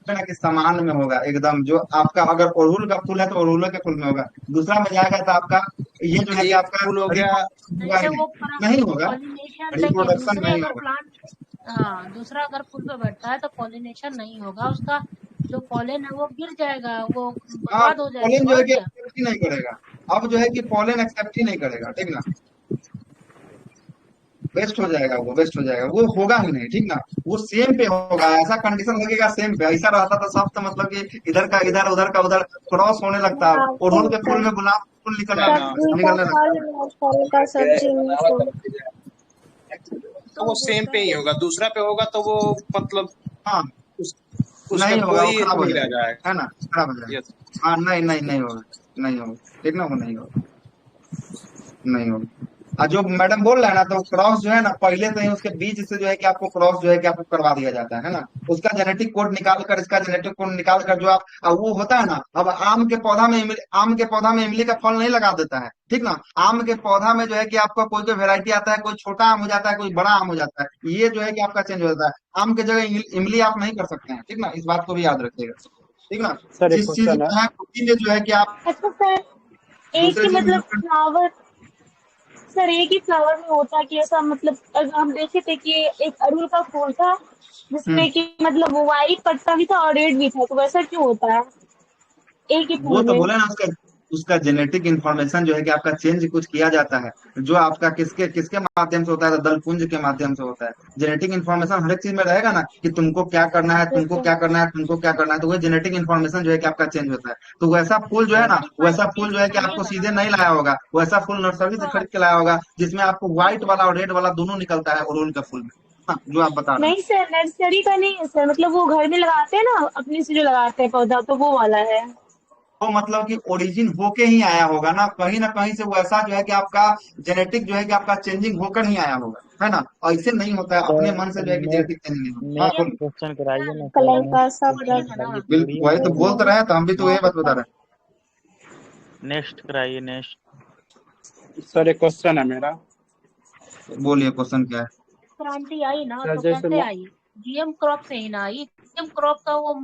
कि समान में होगा एकदम। जो आपका अगर अड़हुल का फूल है तो अड़हुल के फूल में होगा। दूसरा में जाएगा तो आपका ये जो है कि
एक
आपका
फूल हो गया,
जैसे वो
नहीं होगा,
पॉलिनेशन, देखिए
रिप्रोडक्शन
दूसरे
नहीं
अगर
होगा।
प्लांट, हाँ, दूसरा अगर फूल पे बैठता है तो पॉलिनेशन नहीं होगा, उसका जो पॉलन है वो गिर जाएगा, वो
हाँ,
बर्बाद हो
पॉलन
जाएगा।
जो है
और
कि
क्या?
एक्सेप्ट ही नहीं करेगा। अब जो है कि पॉलन एक्सेप्ट ही नहीं करेगा। ठीक ना? वेस्ट हो जाएगा, वो वेस्ट हो जाएगा, वो होगा ही नहीं। ठीक ना? वो सेम पे होगा। ऐसा कंडीशन लगेगा सेम पे। ऐसा रहता तो सब तो मतलब कि इधर का इधर, उधर का उधर क्रॉस होने लगता है। अड़हुल के फूल में गुलाब फूल निकलने लगता है।
फल का सब्जी में फूल।
तो वो सेम पे ही होगा। दूसरा पे होगा तो वो मतलब
हाँ,
उसका
नहीं होगा, वो
कोई
खराब हो
नहीं रह
जाएगा,
जाएगा।
है ना, खराब हो जाएगा।
यस।
हाँ नहीं नहीं नहीं होगा, नहीं होगा, ठीक ना, वो नहीं होगा, नहीं होगा। और जो मैडम बोल रहे हैं ना, तो क्रॉस जो है ना, पहले से ही उसके बीज से जो है कि आपको क्रॉस जो है कि आपको करवा दिया जाता है ना, उसका जेनेटिक कोड निकाल कर, इसका जेनेटिक कोड निकाल कर जो आप, अब वो होता है ना, अब आम के पौधा में इमली का फल नहीं लगा देता है, ठीक ना। आम के पौधा में जो है कि आपका कोई कोई वेरायटी आता है, कोई छोटा आम हो जाता है, कोई बड़ा आम हो जाता है, ये जो है कि आपका चेंज हो जाता है। आम की जगह इमली आप नहीं कर सकते हैं, ठीक ना, इस बात को भी याद रखिएगा, ठीक ना।
सर एक
जिस चीज
क्वेश्चन है।
में है उसी में जो है कि आप
अच्छा सर, एक
दूसरे
ही
चीज में
मतलब फ्लावर, सर एक ही फ्लावर में होता कि ऐसा, मतलब अगर हम देखे थे कि एक अड़हुल का फूल था
हम्म,
जिसमें कि मतलब वो वाइट पत्ता भी था और रेड भी था, तो वैसा क्यों होता है एक ही
वो
फूल
तो
में?
बोले ना, उसका उसका जेनेटिक इंफॉर्मेशन जो है कि आपका चेंज कुछ किया जाता है, जो आपका किसके किसके माध्यम से होता है, तो दल पुंज के माध्यम से होता है। जेनेटिक इंफॉर्मेशन हर एक चीज में रहेगा ना, कि तुमको क्या करना है, तुमको क्या करना है, तुमको क्या करना है, तो वही जेनेटिक इंफॉर्मेशन जो है कि आपका चेंज होता है। तो वैसा फूल जो है ना, वैसा फूल जो है कि आपको सीधे नहीं लाया होगा, वैसा फूल नर्सरी से खरीद के लाया होगा, जिसमें आपको व्हाइट वाला और रेड वाला दोनों निकलता है अड़हुल का फूल में। हाँ, जो आप बता रहे हैं।
नहीं सर, नर्सरी का नहीं है सर, मतलब वो घर में लगाते हैं ना, अपने से जो लगाते हैं पौधा, तो वो वाला है।
वो मतलब कि ओरिजिन होके ही आया होगा ना कहीं से, वैसा जो है कि आपका जेनेटिक जो है कि आपका चेंजिंग होकर ही आया होगा, है ना। ऐसे नहीं होता है, अपने मन से जो है कि जेनेटिक चेंज नहीं होता। हाँ
ये
बोलिए।
क्वेश्चन कराइए ना सर,
कलर का
नेक्स्ट
सब
क्वेश्चन
रंग।
कराइए,
बिल्कुल,
छोड़िए
वही
ना
तो बोल तो रहे हैं, तो हम भी तो यही बात बता रहे
नेक्स्ट कराइए नेक्स्ट।
सर एक क्वेश्चन है मेरा।
हैं। बोलिए, क्वेश्चन क्या है।
क्रांति आई ना
सर
तो
जैसे
कैसे आई? जीएम क्रॉप से ही ना आई, जीएम क्रॉप का वो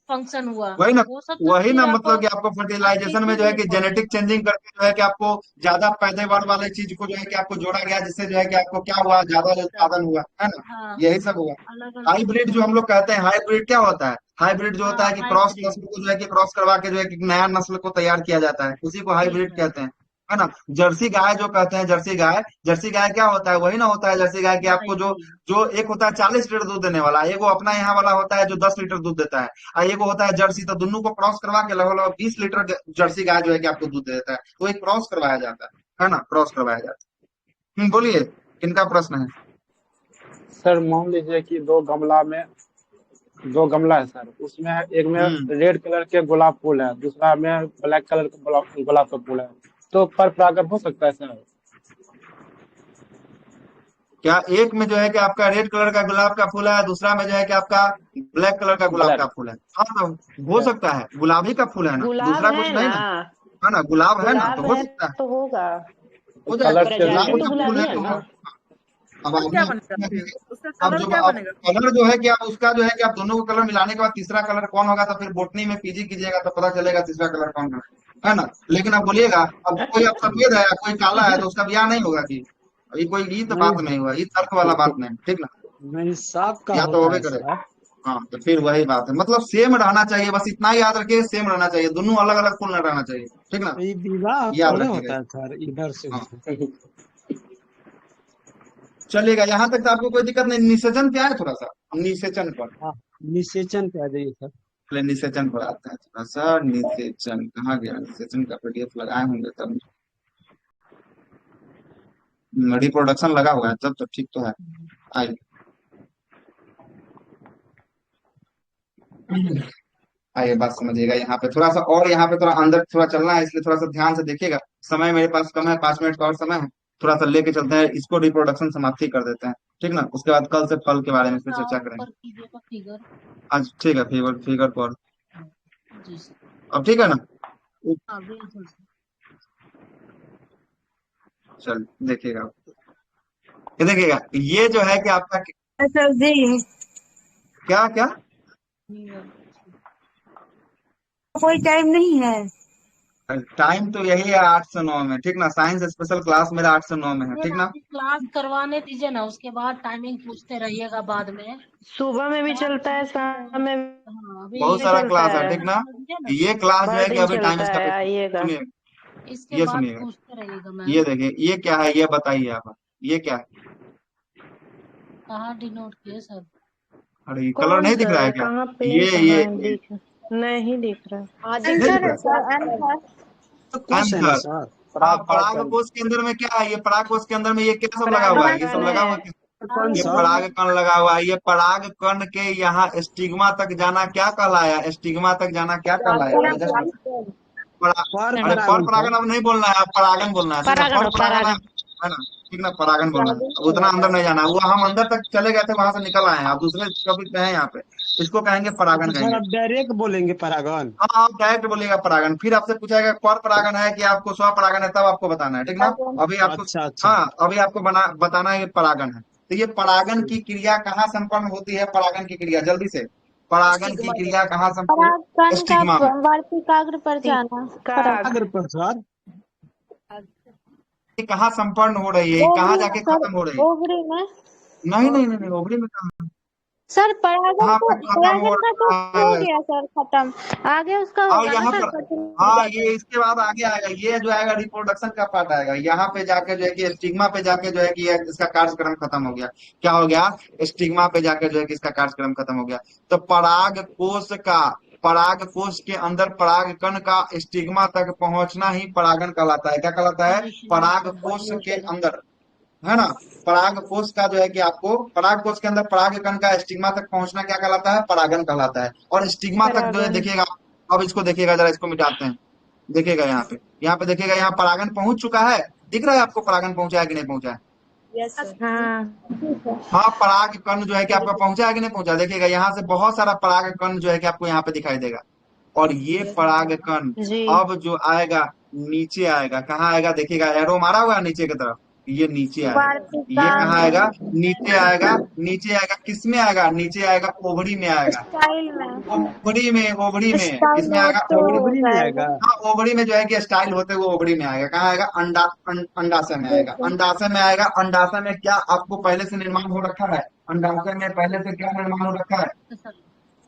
फंक्शन हुआ,
वही ना,
वो सब तो
वही ना,
चीजें आप
मतलब कि आपको फर्टिलाइजेशन में जो है
आर्टिफिशियल
कि जेनेटिक
इंफॉर्मेशन।
चेंजिंग करके जो है कि आपको ज्यादा पैदावार वाले चीज को जो है कि आपको जोड़ा गया, जिससे जो है कि आपको क्या हुआ, ज्यादा उत्पादन हुआ, है ना,
हाँ,
यही सब हुआ।
अलग अलग।
हाइब्रिड जो हम लोग कहते हैं, हाइब्रिड क्या होता है, हाइब्रिड जो होता
हाँ,
है कि क्रॉस
हाइब्रिड।
नस्ल को जो है कि क्रॉस करवा के जो है कि नया नस्ल को तैयार किया जाता है, उसी को
ठीक
हाइब्रिड
है।
कहते हैं, है ना। जर्सी गाय जो कहते हैं, जर्सी गाय क्या होता है, वही ना होता है जर्सी गाय, कि
हाँ,
आपको जो
यही।
जो एक होता है 40 लीटर दूध देने वाला, एगो अपना यहाँ वाला होता है जो 10 लीटर दूध देता है, और एगो होता है जर्सी, तो दोनों को क्रॉस करवा के लगभग लगभग 20 लीटर जर्सी गाय जो है कि आपको दूध दे देता है, तो एक क्रॉस करवाया जाता है ना, क्रॉस करवाया जाता है। बोलिए, किनका प्रश्न है।
सर मान लीजिए कि दो गमला है सर, उसमें एक
हम्म
में रेड कलर के गुलाब फूल है, दूसरा में ब्लैक कलर का गुलाब का फूल है, तो पर परागण हो सकता है सर?
क्या एक में जो है कि आपका रेड कलर का गुलाब का फूल है, दूसरा में जो है कि आपका ब्लैक कलर का गुलाब
ब्लैक।
का फूल है। हाँ, तो हो सकता है, गुलाब ही का फूल है ना,
गुलाब
दूसरा कुछ
है
नहीं
ना,
ना, है ना, गुलाब है ना,
गुलाब
तो हो
है
सकता है,
तो होगा।
हो जाएगा,
कलर चेंज
गुलाब
प्रजाति
हो
तो
का
सकता
फूल
गुलाबी
है
है
तो
ना।
अब
कलर क्या
आदमी,
बनेगा फिर उसका,
अब
कलर
जब
क्या
अब
बनेगा?
कलर जो है कि आप उसका जो है कि आप दोनों को कलर मिलाने के बाद तीसरा कलर कौन होगा, तो फिर बोटनी में पीजी कीजिएगा तो पता चलेगा तीसरा कलर कौन है ना। लेकिन अब बोलिएगा, अब कोई अब सफेद है कोई काला है, तो उसका ब्याह नहीं होगा कि, अभी कोई ये तो
नहीं
बात नहीं हुआ, ये तर्क वाला बात नहीं, ठीक ना,
नहीं, साफ का
या तो
होता
होबे
है
करे।
सर।
हाँ, तो फिर वही बात है, मतलब सेम रहना चाहिए, बस इतना ही याद रखिए, सेम रहना चाहिए, दोनों अलग अलग फूल न रहना चाहिए, ठीक ना,
ये विवाह
याद
थोड़े
रखिएगा।
होता है सर इधर से
हाँ,
उधर।
चलिएगा, यहाँ तक तो आपको कोई दिक्कत नहीं। निषेचन क्या है, थोड़ा सा निषेचन पर,
हाँ, निषेचन पे आ जाइए सर।
पहले निषेचन पर आते हैं थोड़ा सा। निषेचन कहाँ गया, निषेचन का पीडीएफ लगाए होंगे तब, रिप्रोडक्शन लगा हुआ है तब तो ठीक तो है। आइए, आइए बात समझिएगा, यहाँ पे थोड़ा सा और, यहाँ पे थोड़ा अंदर थोड़ा चलना है, इसलिए थोड़ा सा ध्यान से देखिएगा। समय मेरे पास कम है, 5 मिनट का और समय है, थोड़ा सा लेके चलते हैं इसको, रिप्रोडक्शन समाप्ति कर देते हैं, ठीक ना। उसके बाद कल से फल के बारे में फिर
थोड़ा
चर्चा
और
करेंगे।
ऊपर कीजिएगा फिगर।
आज ठीक है, फिगर फिगर पर,
जी सर।
अब ठीक है ना।
हाँ, बिल्कुल सर।
चल देखिएगा, ये देखिएगा, ये जो है कि आपका
सर जी,
क्या क्या
कोई टाइम नहीं है?
टाइम तो यही है 8 से 9 में, ठीक ना। साइंस स्पेशल क्लास मेरा 8 से 9 में है,
ये
ठीक
ना
ना।
अभी क्लास करवाने दीजिए ना, उसके बाद टाइमिंग पूछते रहिएगा बाद में।
सुबह में भी
बाद
चलता है, शाम में
हाँ, अभी
बहुत
भी
सारा
चलता
क्लास है,
है,
ठीक ना।
दीजिए ना,
ये क्लास जो
भर
है कि
दिन
अभी टाइम
चलता
इसका
है,
पे,
आइएगा।
सुनिए,
इसके
ये
बाद
सुनिएगा,
पूछते रहिएगा
ये
मैम।
देखिए, ये क्या है, ये बताइए आप, ये क्या है।
कहाँ डिनोट किए सर?
अरे ये कलर
कौन
नहीं दिख रहा है
सर,
क्या।
कहाँ पे,
ये
कहाँ दिख, नहीं दिख रहा।
नहीं दिख
आंसर है
रहा
सर, आंसर।
तो कुछ है ना
आंसर।
सर,
हाँ,
पराग
पराग
कण।
कोश के अंदर में क्या है, ये पराग कोश के अंदर में ये क्या सब लगा हुआ है, ये सब
परागण
लगा हुआ
है,
है
कौन
ये
सा?
पराग कण लगा हुआ है, ये पराग कण के यहाँ स्टिग्मा तक जाना क्या कहलाया? स्टिग्मा तक जाना क्या कहलाया? ये जस्ट
पर
अरे पर
परागन
परागन
सर।
अब नहीं बोलना है, अब परागन बोलना है, ठीक है? पर परागन है ना, ठीक ना? परागन बोलना है, अब उतना अंदर नहीं जाना है। वो हम अंदर तक चले गए थे, वहां से निकल आए हैं, अब दूसरे टॉपिक पे हैं यहाँ पे। इसको कहेंगे परागन
तो सर
कहेंगे।
आप डायरेक्ट बोलेंगे परागन?
हाँ, आप डायरेक्ट बोलिएगा परागन, फिर आपसे पूछेगा पर परागन है कि आपको स्व परागन है, तब आपको बताना है, ठीक ना? अभी आपको,
अच्छा अच्छा।
हाँ अभी आपको बताना है ये परागन है। तो ये परागन की क्रिया कहाँ संपन्न होती है? परागन की क्रिया जल्दी से, परागन की क्रिया कहाँ संपन्न?
परागकण का
स्टिग्मा में।
वर्तिकाग्र पर जाना। पराग
अगर पर सर
ये कहाँ संपन्न हो रही है, ये कहाँ
ओवरी में
जाके
सर,
खत्म हो रही है?
ओवरी में।
नहीं नहीं नहीं नहीं, ओवरी में कहाँ?
सर परागन
यहाँ
तो,
पे खत्म हो
परागन का तो
रहा
हो
है।
गया सर खत्म, आगे उसका
और
होगा ना
यहाँ
सर
पर, हाँ ये इसके बाद आगे आएगा, ये जो आएगा रिप्रोडक्शन का पार्ट आएगा। यहाँ पे जाके जो है कि स्टिग्मा पे जाके जो है कि इसका कार्यक्रम खत्म हो गया। क्या हो गया? स्टिग्मा पे जाके जो है कि इसका कार्यक्रम खत्म हो गया। तो पराग कोश का, पराग कोश के अंदर पराग कण का स्टिग्मा तक पहुंचना ही परागन कहलाता है। क्या कहलाता है? पराग कोश के अंदर, है ना? पराग कोश का जो है कि आपको, पराग कोश के अंदर पराग कण का स्टिग्मा तक पहुंचना क्या कहलाता है? परागन कहलाता है। और स्टिग्मा तक जो है, देखिएगा अब इसको देखिएगा जरा, इसको मिटाते हैं, देखिएगा यहाँ पे देखिएगा, यहाँ परागन पहुंच चुका है, दिख रहा है आपको परागन पहुंचा है कि नहीं पहुंचा है? हाँ, पराग कण जो है कि आपका पहुंचा है कि नहीं पहुंचा? देखिएगा यहाँ से बहुत सारा पराग कण जो है कि आपको यहाँ पे दिखाई देगा। और ये पराग कण अब जो आएगा नीचे आएगा, कहाँ आएगा? देखिएगा एरो मारा हुआ है नीचे की तरफ, ये नीचे आएगा। ये कहाँ आएगा? नीचे आएगा। नीचे आएगा किस में आएगा? नीचे आएगा ओवरी में आएगा।
स्टाइल में,
ओवरी में, ओवरी में
स्टाइल
किसमें आएगा?
तो
ओवरी।
ओवरी में आएगा।
हाँ, ओवरी में जो है कि स्टाइल होते हुए ओवरी में आएगा। कहाँ आएगा? अंडाशय में आएगा। अंडाशय में आएगा। अंडाशय में क्या आपको पहले से निर्माण हो रखा है? अंडाशय में पहले से क्या निर्माण हो रखा है?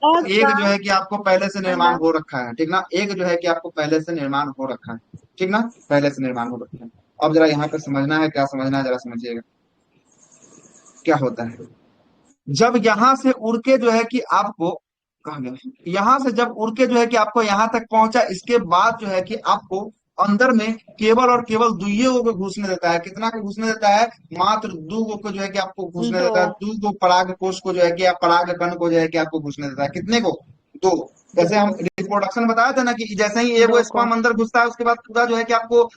एक जो है कि आपको पहले से निर्माण हो रखा है, ठीक ना? एक जो है कि आपको पहले से निर्माण हो रखा है, ठीक ना? पहले से निर्माण हो रखा है। अब जरा यहाँ पे समझना है, क्या समझना है जरा समझिएगा क्या होता है। जब यहाँ से उड़ के जो है कि आपको, कहाँ गया? यहाँ से जब उड़ के जो है कि आपको यहाँ तक पहुंचा, इसके बाद जो है कि आपको अंदर में केवल और केवल दुइये को घुसने देता है। कितना को घुसने देता है? मात्र 2 को जो है कि आपको घुसने देता है। 2 पराग कोष को जो है कि, या पराग कण को जो है कि आपको घुसने देता है। कितने को? 2। जैसे हम रिप्रोडक्शन बताया था ना कि जैसे ही एगो स्पर्म अंदर घुसता है, उसके बाद पूरा जो है कि आपको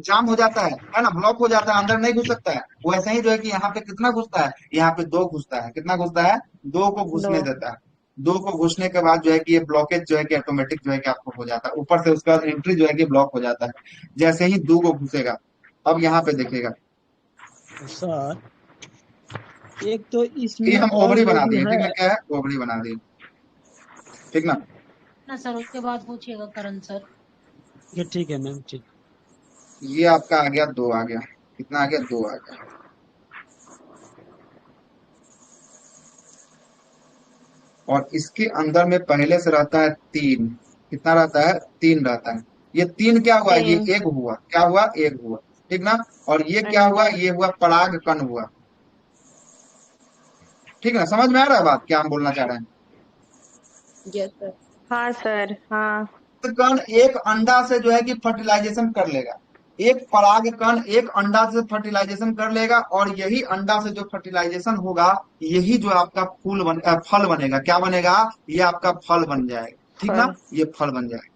जाम हो जाता है ना, ब्लॉक हो जाता है, अंदर नहीं घुस सकता है। वैसे ही जो है कि यहाँ पे कितना घुसता है? यहाँ पे 2 घुसता है। कितना घुसता है? 2 को घुसने देता है। 2 को घुसने के बाद जो है कि ये ब्लॉकेज जो है कि ऑटोमेटिक जो है कि आपको हो जाता है, ऊपर से उसका एंट्री जो है कि ब्लॉक हो जाता है जैसे ही 2 को घुसेगा। अब यहाँ पे देखिएगा,
सर एक तो इसमें
ये हम ओवरी बना
ऑलरेडी
दिए, ठीक
है।
ना? क्या है? ओवरी बना दिए, ठीक ना?
ना सर, उसके बाद पूछिएगा करण सर।
ये ठीक है मैम, ठीक।
ये आपका आ गया 2 आ गया। कितना आ गया? 2 आ गया। और इसके अंदर में पहले से रहता है 3। कितना रहता है? 3 रहता है। ये 3 क्या हुआ? ये एक हुआ। क्या हुआ? एक हुआ, ठीक ना? और ये क्या हुआ? ये हुआ पराग कण हुआ, ठीक ना? समझ में आ रहा है बात क्या हम बोलना चाह रहे हैं?
Yes sir. हाँ सर, हाँ।
कण एक अंडा से जो है कि फर्टिलाइजेशन कर लेगा। एक पराग कण एक अंडा से फर्टिलाइजेशन कर लेगा, और यही अंडा से जो फर्टिलाइजेशन होगा, यही जो आपका फल बनेगा। क्या बनेगा? ये आपका फल बन जाएगा, ठीक ना? ये फल बन जाएगा।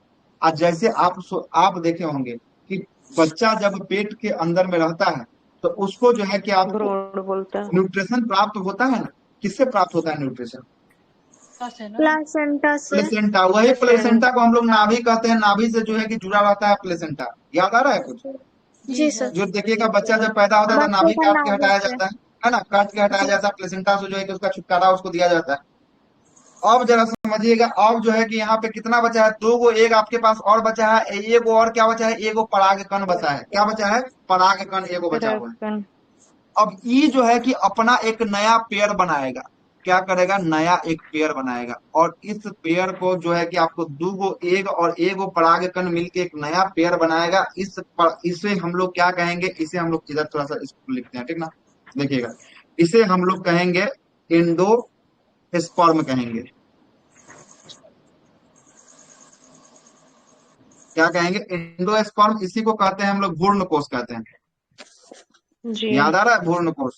आज जैसे आप देखे होंगे कि बच्चा जब पेट के अंदर में रहता है, तो उसको जो है कि आपको
बोलता है।
न्यूट्रिशन प्राप्त होता है ना? किससे प्राप्त होता है न्यूट्रिशन?
प्लासेंटा से।
प्लेसेंटा। वही प्लेसेंटा को हम लोग नाभि कहते हैं। नाभि से जो है कि जुड़ा रहता है प्लेसेंटा। याद आ रहा है कुछ?
जी सर।
जो देखिएगा बच्चा जब पैदा होता है तो
बच्चे
नाभि
का
काट के
नाभि
हटाया
से।
जाता है ना? काट के हटाया जाता है। प्लेसेंटा से जो है कि उसका छुटकारा उसको दिया जाता है। अब जरा समझिएगा, अब जो है कि यहाँ पे कितना बचा है? 2 गो एक आपके पास और बचा है। एगो और क्या बचा है? एगो पराग कण बचा है। क्या बचा है? पराग कण एगो बचा हुआ है। अब ये जो है कि अपना एक नया पेयर बनाएगा। क्या करेगा? नया एक पेयर बनाएगा। और इस पेयर को जो है कि आपको 2 गो एग और एगो पराग कण मिलके एक नया पेयर बनाएगा। इसे हम लोग क्या कहेंगे? इसे हम लोग इधर थोड़ा सा इसको लिखते हैं, ठीक ना? देखिएगा, इसे हम लोग कहेंगे एंडोस्पर्म कहेंगे। क्या कहेंगे? एंडोस्पर्म। इसी को कहते हैं हम लोग भ्रूण कोष कहते हैं।
जी।
याद आ रहा है? भ्रूण कोष।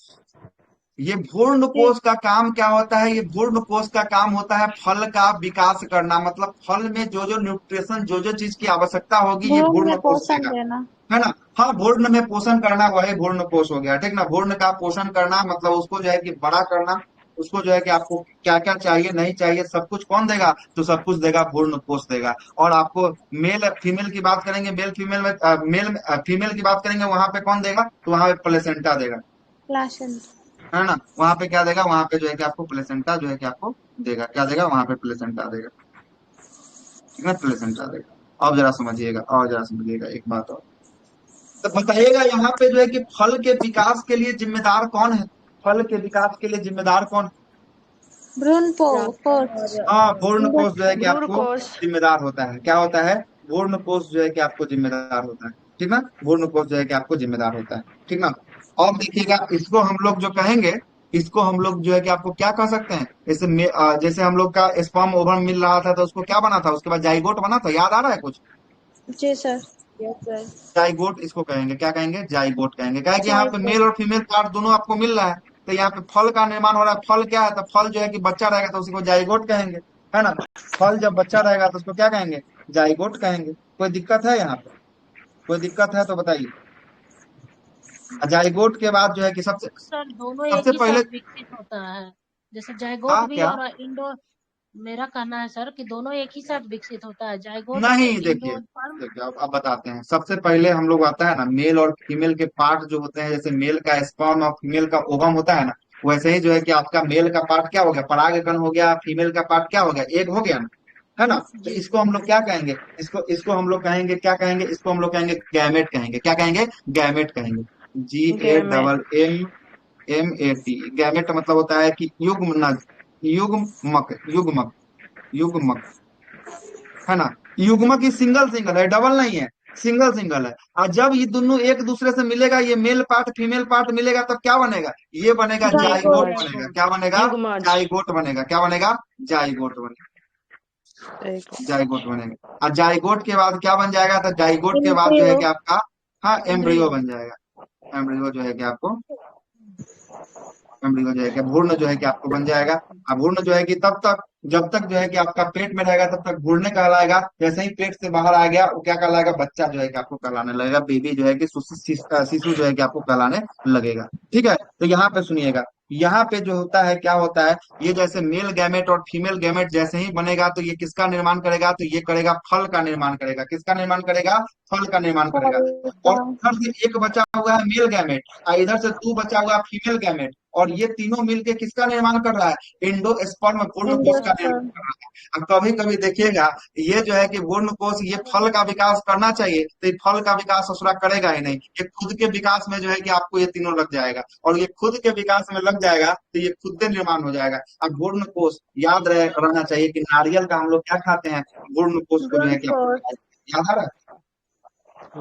ये भ्रूण कोश का काम क्या होता है? ये भ्रूण कोश का काम होता है फल का विकास करना, मतलब फल में जो जो न्यूट्रिशन, जो जो चीज की आवश्यकता होगी, ये
भ्रूण
भ्रूण
में
कोश
पोषण
देगा,
देना।
है ना? हाँ, भ्रूण में पोषण करना वही भ्रूण कोश हो गया, ठीक ना? भ्रूण का पोषण करना मतलब उसको जो है कि बड़ा करना, उसको जो है कि आपको क्या क्या चाहिए नहीं चाहिए सब कुछ कौन देगा? तो सब कुछ देगा भ्रूण कोश देगा। और आपको मेल फीमेल की बात करेंगे, मेल फीमेल में मेल फीमेल की बात करेंगे, वहां पे कौन देगा? तो वहां पे प्लेसेंटा देगा,
प्लासेंटा।
है ना? वहां पे क्या देगा? वहां पे जो है कि आपको प्लेसेंटा जो है कि आपको देगा, क्या देगा? वहां पे प्लेसेंटा देगा, ठीक है? प्लेसेंटा देगा। अब जरा समझिएगा, और जरा समझिएगा एक बात और, तो बताइएगा यहाँ पे जो है कि फल के विकास के लिए जिम्मेदार कौन है? फल के विकास के लिए जिम्मेदार कौन?
भ्रूण कोश।
हाँ, भ्रूण कोश जो है कि
भ्रूण
आपको
कोश।
जिम्मेदार होता है। क्या होता है? भ्रूण कोश जो है कि आपको जिम्मेदार होता है, ठीक ना? भ्रूण कोश जो है कि आपको जिम्मेदार होता है, ठीक ना? अब देखिएगा, इसको हम लोग जो कहेंगे, इसको हम लोग जो है कि आपको क्या कह सकते हैं? जैसे हम लोग का स्पर्म ओवम मिल रहा था तो उसको क्या बना था? उसके बाद जाइगोट बना था, याद आ रहा है कुछ?
जी सर।
Yes sir.
जाइगोट इसको कहेंगे, क्या कहेंगे? जाइगोट कहेंगे। क्या है कि यहाँ पे
जाइगोट।
मेल और फीमेल पार्ट दोनों आपको मिल रहा है, तो यहाँ पे फल का निर्माण हो रहा है। फल क्या है? तो फल जो है कि बच्चा रहेगा तो उसको जाइगोट कहेंगे, है ना? फल जब बच्चा रहेगा तो उसको क्या कहेंगे? जाइगोट कहेंगे। कोई दिक्कत है यहाँ पे? कोई दिक्कत है तो बताइए। जाइगोट के बाद जो है कि सबसे
सर दोनों एक
सबसे
ही
पहले,
साथ विकसित होता है, जैसे जायगोट
हाँ
भी
क्या?
और इंडो। मेरा कहना है सर कि दोनों एक ही साथ विकसित होता है, जायगोट और
नहीं, देखिए
इंडोस्पर्म।
देखिए अब बताते हैं। सबसे पहले हम लोग आता है ना, मेल और फीमेल के पार्ट जो होते हैं, जैसे मेल का स्पर्म और फीमेल का ओवम होता है ना, वैसे ही जो है कि आपका मेल का पार्ट क्या हो गया? परागकण हो गया। फीमेल का पार्ट क्या हो गया? एग हो गया ना, है ना? तो
जी
इसको हम लोग क्या कहेंगे? इसको इसको हम लोग कहेंगे, क्या कहेंगे? इसको हम लोग कहेंगे गैमेट कहेंगे। क्या कहेंगे? गैमेट कहेंगे।
गैमेट।
GAMMAT। गैमेट मतलब होता है कि युग्मक युग्मक युग्मक, है ना? युग्मक ही सिंगल सिंगल है, डबल नहीं है, सिंगल सिंगल है। और जब ये दोनों एक दूसरे से मिलेगा, ये मेल पार्ट फीमेल पार्ट मिलेगा, तब क्या बनेगा? ये बनेगा जाइगोट
युग्मज।
बनेगा।
जायगोट।
क्या बनेगा?
युग्मज।
जाइगोट बनेगा। क्या बनेगा? जाइगोट बनेगा।
सही कहा।
जाइगोट बनेगा। और जाइगोट के बाद क्या बन जाएगा? तो जाइगोट के बाद जो है
एम्ब्रियो।
कि आपका, हाँ, एम्ब्रियो
एम्ब्रियो।
बन जाएगा। एम्ब्रियो जो है कि आपको, एम्ब्रियो जो है कि भ्रूण जो है कि आपको बन जाएगा। अब भ्रूण जो है कि तब तक, जब तक जो है कि आपका पेट में रहेगा तब तक भ्रूण कहलाएगा। जैसे ही पेट से बाहर आ गया वो क्या कहलाएगा? बच्चा जो है कि आपको कहलाने लगेगा। बेबी जो है कि शिशु जो है कि आपको कहलाने लगेगा, ठीक है? तो यहाँ पे सुनिएगा, यहाँ पे जो होता है क्या होता है, ये जैसे मेल गैमेट और फीमेल गैमेट जैसे ही बनेगा तो ये किसका निर्माण करेगा? तो ये करेगा फल का निर्माण करेगा। किसका निर्माण करेगा? फल का निर्माण करेगा।
फल
और
का।
इधर से एक बचा हुआ है मेल गैमेट, और इधर से दो बचा हुआ है फीमेल गैमेट, और ये तीनों मिलके किसका निर्माण कर रहा है? इंडोस्पर्म भ्रूण कोश का निर्माण
एंडोस्पर्म।
कर रहा है। अब कभी कभी देखिएगा, ये जो है कि भ्रूण कोश ये फल का विकास करना चाहिए तो ये फल का विकास ससुरा करेगा ही नहीं। ये खुद के विकास में जो है कि आपको ये तीनों लग जाएगा, और ये खुद के विकास में लग जाएगा तो ये खुद से निर्माण हो जाएगा। अब भ्रूण कोश याद रहना चाहिए कि नारियल का हम लोग क्या खाते हैं? भ्रूण कोश को जो
भ्रूण
है कि आपको
कोश।
याद आ रहा है?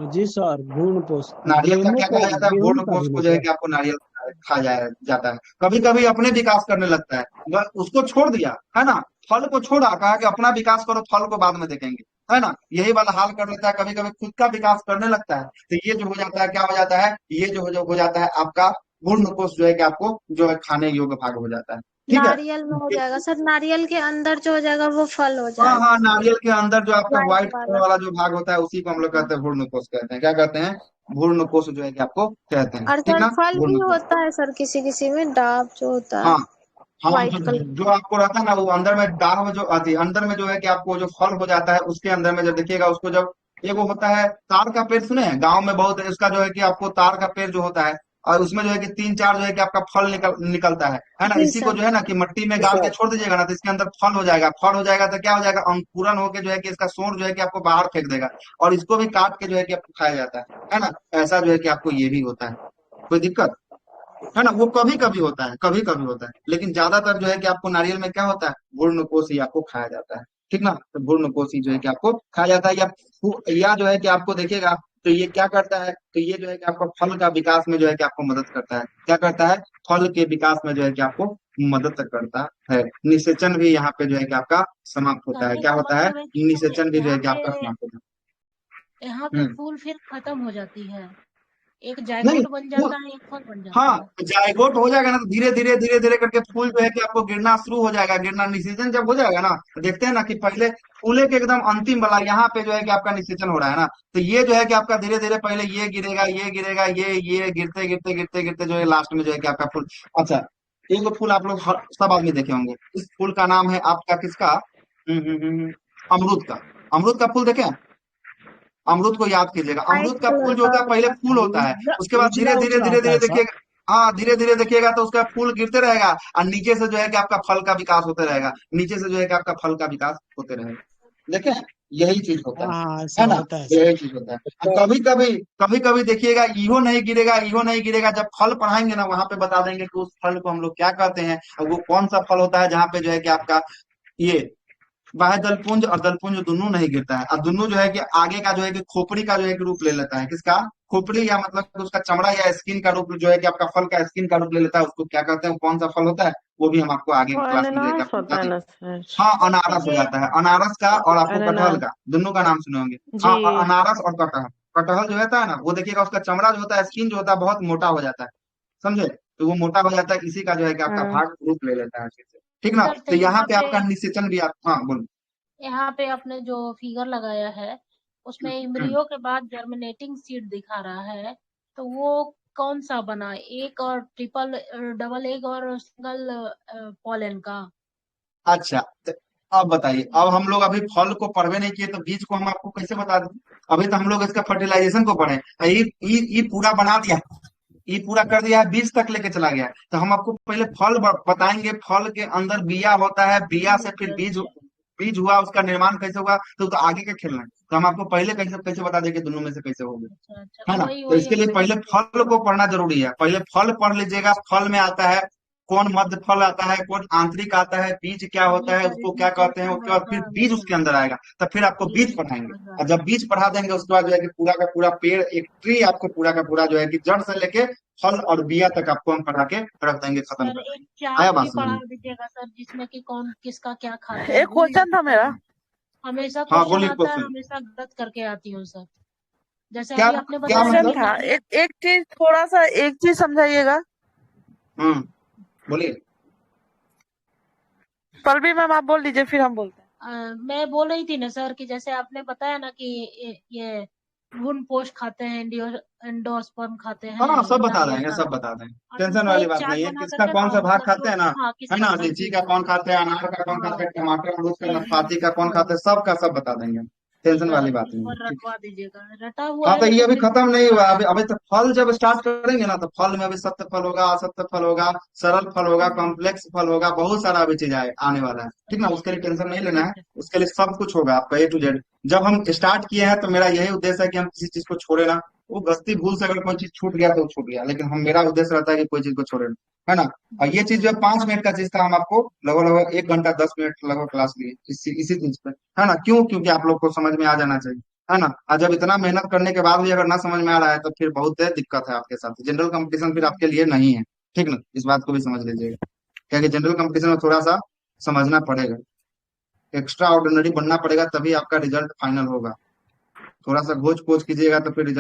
जी सर, भ्रूण पोष।
नारियल का
गेहूं
क्या
को,
कहा जाता है?
गेहूं
भ्रूण
का
कोश
भी ना
को जो है
सर?
कि आपको नारियल जाता है। कभी कभी अपने विकास करने लगता है, उसको छोड़ दिया, है ना? फल को छोड़ा, कहा कि अपना विकास करो, फल को बाद में देखेंगे, है ना? यही वाला हाल कर लेता है। कभी कभी खुद का विकास करने लगता है तो ये जो हो जाता है, क्या हो जाता है? ये जो हो जाता है आपका भ्रूण कोश जो है कि आपको जो है खाने योग्य भाग हो जाता है, ठीक है?
नारियल में हो जाएगा सर, नारियल के अंदर जो हो जाएगा वो फल हो
हाँ
जाएगा।
हाँ, नारियल के अंदर जो आपका
व्हाइट
व्हाइट कलर
वाला।
वाला जो भाग होता है उसी को हम लोग कहते हैं भ्रूण कोश कहते हैं। क्या कहते हैं? भ्रूण कोश जो है कि आपको कहते हैं,
और
ठीक
सर
ना?
फल भी
भ्रूण कोश।
होता है सर, किसी किसी में डाब जो होता है
हाँ हाँ,
व्हाइट
जो
कलर।
जो आपको रहता है ना, वो अंदर में दाल में जो आती है, अंदर में जो है कि आपको जो फल हो जाता है उसके अंदर में जब देखिएगा उसको, जब एगो होता है तार का पेड़, सुने हैं गांव में बहुत है उसका, जो है कि आपको तार का पेड़ जो होता है, और उसमें जो है कि तीन चार जो है कि आपका फल निकलता है ना?
जी
इसी को
सर।
जो है ना कि मिट्टी में गाड़ के छोड़ दीजिएगा ना तो इसके अंदर फल हो जाएगा। फल हो जाएगा तो क्या हो जाएगा? अंकुरन होके जो है कि इसका सोंड जो है कि आपको बाहर फेंक देगा, और इसको भी काट के जो है कि आपको खाया जाता है ना? ऐसा जो है कि आपको ये भी होता है। कोई दिक्कत है ना? वो कभी कभी होता है, कभी कभी होता है, लेकिन ज्यादातर जो है कि आपको नारियल में क्या होता है? भ्रूणकोश ही आपको खाया जाता है, ठीक ना? तो भ्रूणकोश ही जो है कि आपको खाया जाता है। या जो है कि आपको देखिएगा तो ये क्या करता है? तो ये जो है कि आपको फल का विकास में जो है कि आपको मदद करता है। क्या करता है? फल के विकास में जो है कि आपको मदद करता है। निषेचन भी यहाँ पे जो है कि आपका समाप्त होता है।
कहने
क्या
का
होता है?
मतलब है कि
निषेचन भी जो है
यहाँ
कि
पे
आपका समाप्त होता
यहाँ
है।
पे फूल फिर खत्म हो जाती है। एक
नहीं
जायगोट बन
फूल,
जाता है, एक फल बन जाता
हाँ
है।
जायगोट हो जाएगा ना तो धीरे धीरे करके फूल जो है कि आपको गिरना शुरू हो जाएगा। गिरना निषेचन जब हो जाएगा ना तो देखते हैं ना कि पहले फूले के एकदम अंतिम वाला यहाँ पे जो है कि आपका निषेचन हो रहा है ना, तो ये जो है कि आपका धीरे धीरे पहले ये गिरेगा, ये गिरते गिरते गिरते गिरते जो है लास्ट में जो है कि आपका फूल। अच्छा एक फूल आप लोग सब आदमी देखे होंगे, इस फूल का नाम है आपका किसका? अमरूद का। अमरूद का फूल देखे? अमरूद को याद कीजिएगा,
व्हाइट
अमरूद का फूल
कलर
जो
का
होता है पहले
होता
फूल होता है, उसके बाद धीरे
उजला
धीरे
उजला
धीरे
होता
धीरे
है सर।
देखिएगा। हाँ धीरे धीरे देखिएगा तो उसका फूल गिरते रहेगा और नीचे से जो है कि आपका फल का विकास होते रहेगा, नीचे से जो है कि आपका फल का विकास होते रहेगा। देखें यही चीज होता
हाँ
है
ऐसा
ना?
होता है सर।
यही चीज होता है। और कभी कभी देखिएगा इहो नहीं गिरेगा, इहो नहीं गिरेगा, जब फल पढ़ाएंगे ना वहां पे बता देंगे कि उस फल को हम लोग क्या कहते हैं और वो कौन सा फल होता है जहाँ पे जो है कि आपका ये बाह्य दलपुंज और दलपुंज दोनों नहीं गिरता है, और दोनों जो है कि आगे का जो है कि खोपड़ी का जो है कि रूप ले लेता है। किसका? खोपड़ी, या मतलब कि उसका चमड़ा या स्किन का रूप जो है कि आपका फल का स्किन का रूप ले लेता है। उसको क्या कहते हैं, कौन सा फल होता है, वो भी हम आपको आगे
वो
क्लास में जो है कि
अनानास
आपको
होता
बता
है
देंगे।
ना सर?
हाँ
सर
अनारस हो
ये
जाता है, अनारस का और आपको कटहल
अनानास
का, दोनों का नाम सुने होंगे। हाँ और
जी।
अनारस और कटहल, कटहल जो होता है ना वो देखिएगा उसका चमड़ा जो होता है, स्किन जो होता है बहुत मोटा हो जाता है, समझे? तो वो मोटा हो जाता है, इसी का जो है कि आपका
हाँ
भाग रूप ले लेता है अच्छे से। ठीक ना?
सर तो
तो यहाँ
यहाँ
पे
पे
आपका निषेचन भी आप, हाँ बोलो।
यहाँ पे आपने जो फिगर लगाया है उसमें
हम्म।
इम्ब्रियो के बाद जर्मिनेटिंग सीड दिखा रहा है, तो वो कौन सा बना, एक और ट्रिपल डबल एग और सिंगल पोलन का?
अच्छा तो अब बताइए, अब हम लोग अभी फल को पढ़वे नहीं किए तो बीज को हम आपको कैसे बता दें? अभी तो हम लोग इसका फर्टिलाइजेशन को पढ़े, ये पूरा बना दिया, ये पूरा कर दिया है, बीज तक लेके चला गया है। तो हम आपको पहले फल बताएंगे, फल के अंदर बिया होता है, बिया से फिर
अच्छा
बीज,
अच्छा
बीज हुआ, उसका निर्माण कैसे हुआ, तो आगे का खेलना है। तो हम आपको पहले कैसे कैसे बता देंगे दोनों में से कैसे होगा,
अच्छा अच्छा,
है ना?
वही
तो
वही
इसके लिए
हमको
पहले फल को पढ़ना जरूरी है। पहले फल पढ़ लीजिएगा, फल में आता है कौन मध्य फल आता है, कौन आंतरिक आता है, बीज क्या
जी
होता है,
सर,
उसको
इसमें
क्या कहते हैं,
क्वेश्चन
उसके बाद
रहता
फिर
है
बीज
हमेशा।
उसके अंदर आएगा, तब फिर आपको
जी
बीज
जी
पढ़ाएंगे।
समझ रहा
और
हूँ।
जब बीज पढ़ा देंगे उसके बाद जो है कि पूरा का पूरा पेड़, एक ट्री आपको पूरा का पूरा जो है कि जड़ से लेके फल और बिया तक आपको हम पढ़ा के रख देंगे, खत्म
सर
कर
एक
देंगे। आया
चार्ट
बात
भी
समझ
पढ़ा
में?
दीजिएगा सर, जिसमें कि कौन किसका क्या खाते हैं,
एक
भूल
क्वेश्चन
जाती
था
सर
मेरा।
मैं, हमेशा
हाँ
क्वेश्चन
बोलिए
आता है,
क्वेश्चन।
हमेशा गलत करके आती हूँ सर। जैसे
क्या
अभी आपने
क्या
बताया
क्वेश्चन
कि
मतलब?
था,
नारियल,
एक चीज थोड़ा सा, एक चीज समझाइएगा।
हम्म, बोलिए।
पल्लवी मैम आप बोल दीजिए फिर हम बोलते हैं।
मैं बोल रही थी ना सर कि जैसे आपने बताया ना कि ये भ्रूण पोष खाते हैं, एंडोस्पर्म खाते हैं,
हाँ सब बता
नारियल
देंगे,
का,
सब बता देंगे,
और
टेंशन
उनका
वाली
एक
बात
चार्ट
नहीं है।
बना
किसका
करके
कौन
ना
सा भाग
मतलब
खाते
जो,
हैं ना,
हाँ
है
किसका
ना?
हाँ
लीची
जी
का
जी
कौन खाते हैं, अनार का कौन खाते
हाँ
हैं, टमाटर अमरूद का,
जी जी
नाशपाती का कौन
हाँ
खाते हैं, सबका सब बता देंगे, टेंशन
सर,
वाली बात
इस
नहीं है।
पर
ठीक।
रखवा दीजिएगा, रटा हुआ
हाँ
है
तो ये
लेकिन
अभी
फिर भी
खत्म नहीं
भूल
हुआ,
जा
अभी
रहा
अभी तो फल जब स्टार्ट करेंगे ना तो फल में अभी सत्य फल होगा, असत्य फल होगा, सरल फल होगा,
है।
कॉम्प्लेक्स फल होगा, बहुत सारा अभी चीज आने वाला है। ठीक ना?
जी
उसके
जी
लिए टेंशन नहीं लेना
ठीक
है,
है।
उसके लिए सब कुछ होगा आपका A to Z। जब हम स्टार्ट किए हैं तो मेरा यही उद्देश्य है कि हम किसी चीज को छोड़े ना। वो गलती भूल से अगर कोई चीज छूट गया तो छूट गया, लेकिन हम, मेरा उद्देश्य रहता है कि कोई चीज को छोड़े ना, है ना? और ये
जी
चीज जो 5 मिनट का चीज था, हम आपको लगभग लगभग 1 घंटा 10 मिनट लगभग क्लास लिए इसी चीज पे, है ना? क्यों? क्योंकि आप लोग को समझ में आ जाना चाहिए, है ना? और जब इतना मेहनत करने के बाद भी अगर ना समझ में आ रहा है तो फिर बहुत दिक्कत है आपके साथ, जनरल कंपटीशन फिर आपके लिए नहीं है। ठीक ना? इस बात को भी समझ लीजिएगा, क्योंकि जनरल कंपटीशन में थोड़ा सा समझना पड़ेगा, एक्स्ट्रा ऑर्डिनरी बनना पड़ेगा, तभी आपका रिजल्ट फाइनल होगा। थोड़ा सा घोच पोच कीजिएगा तो फिर रिजल्ट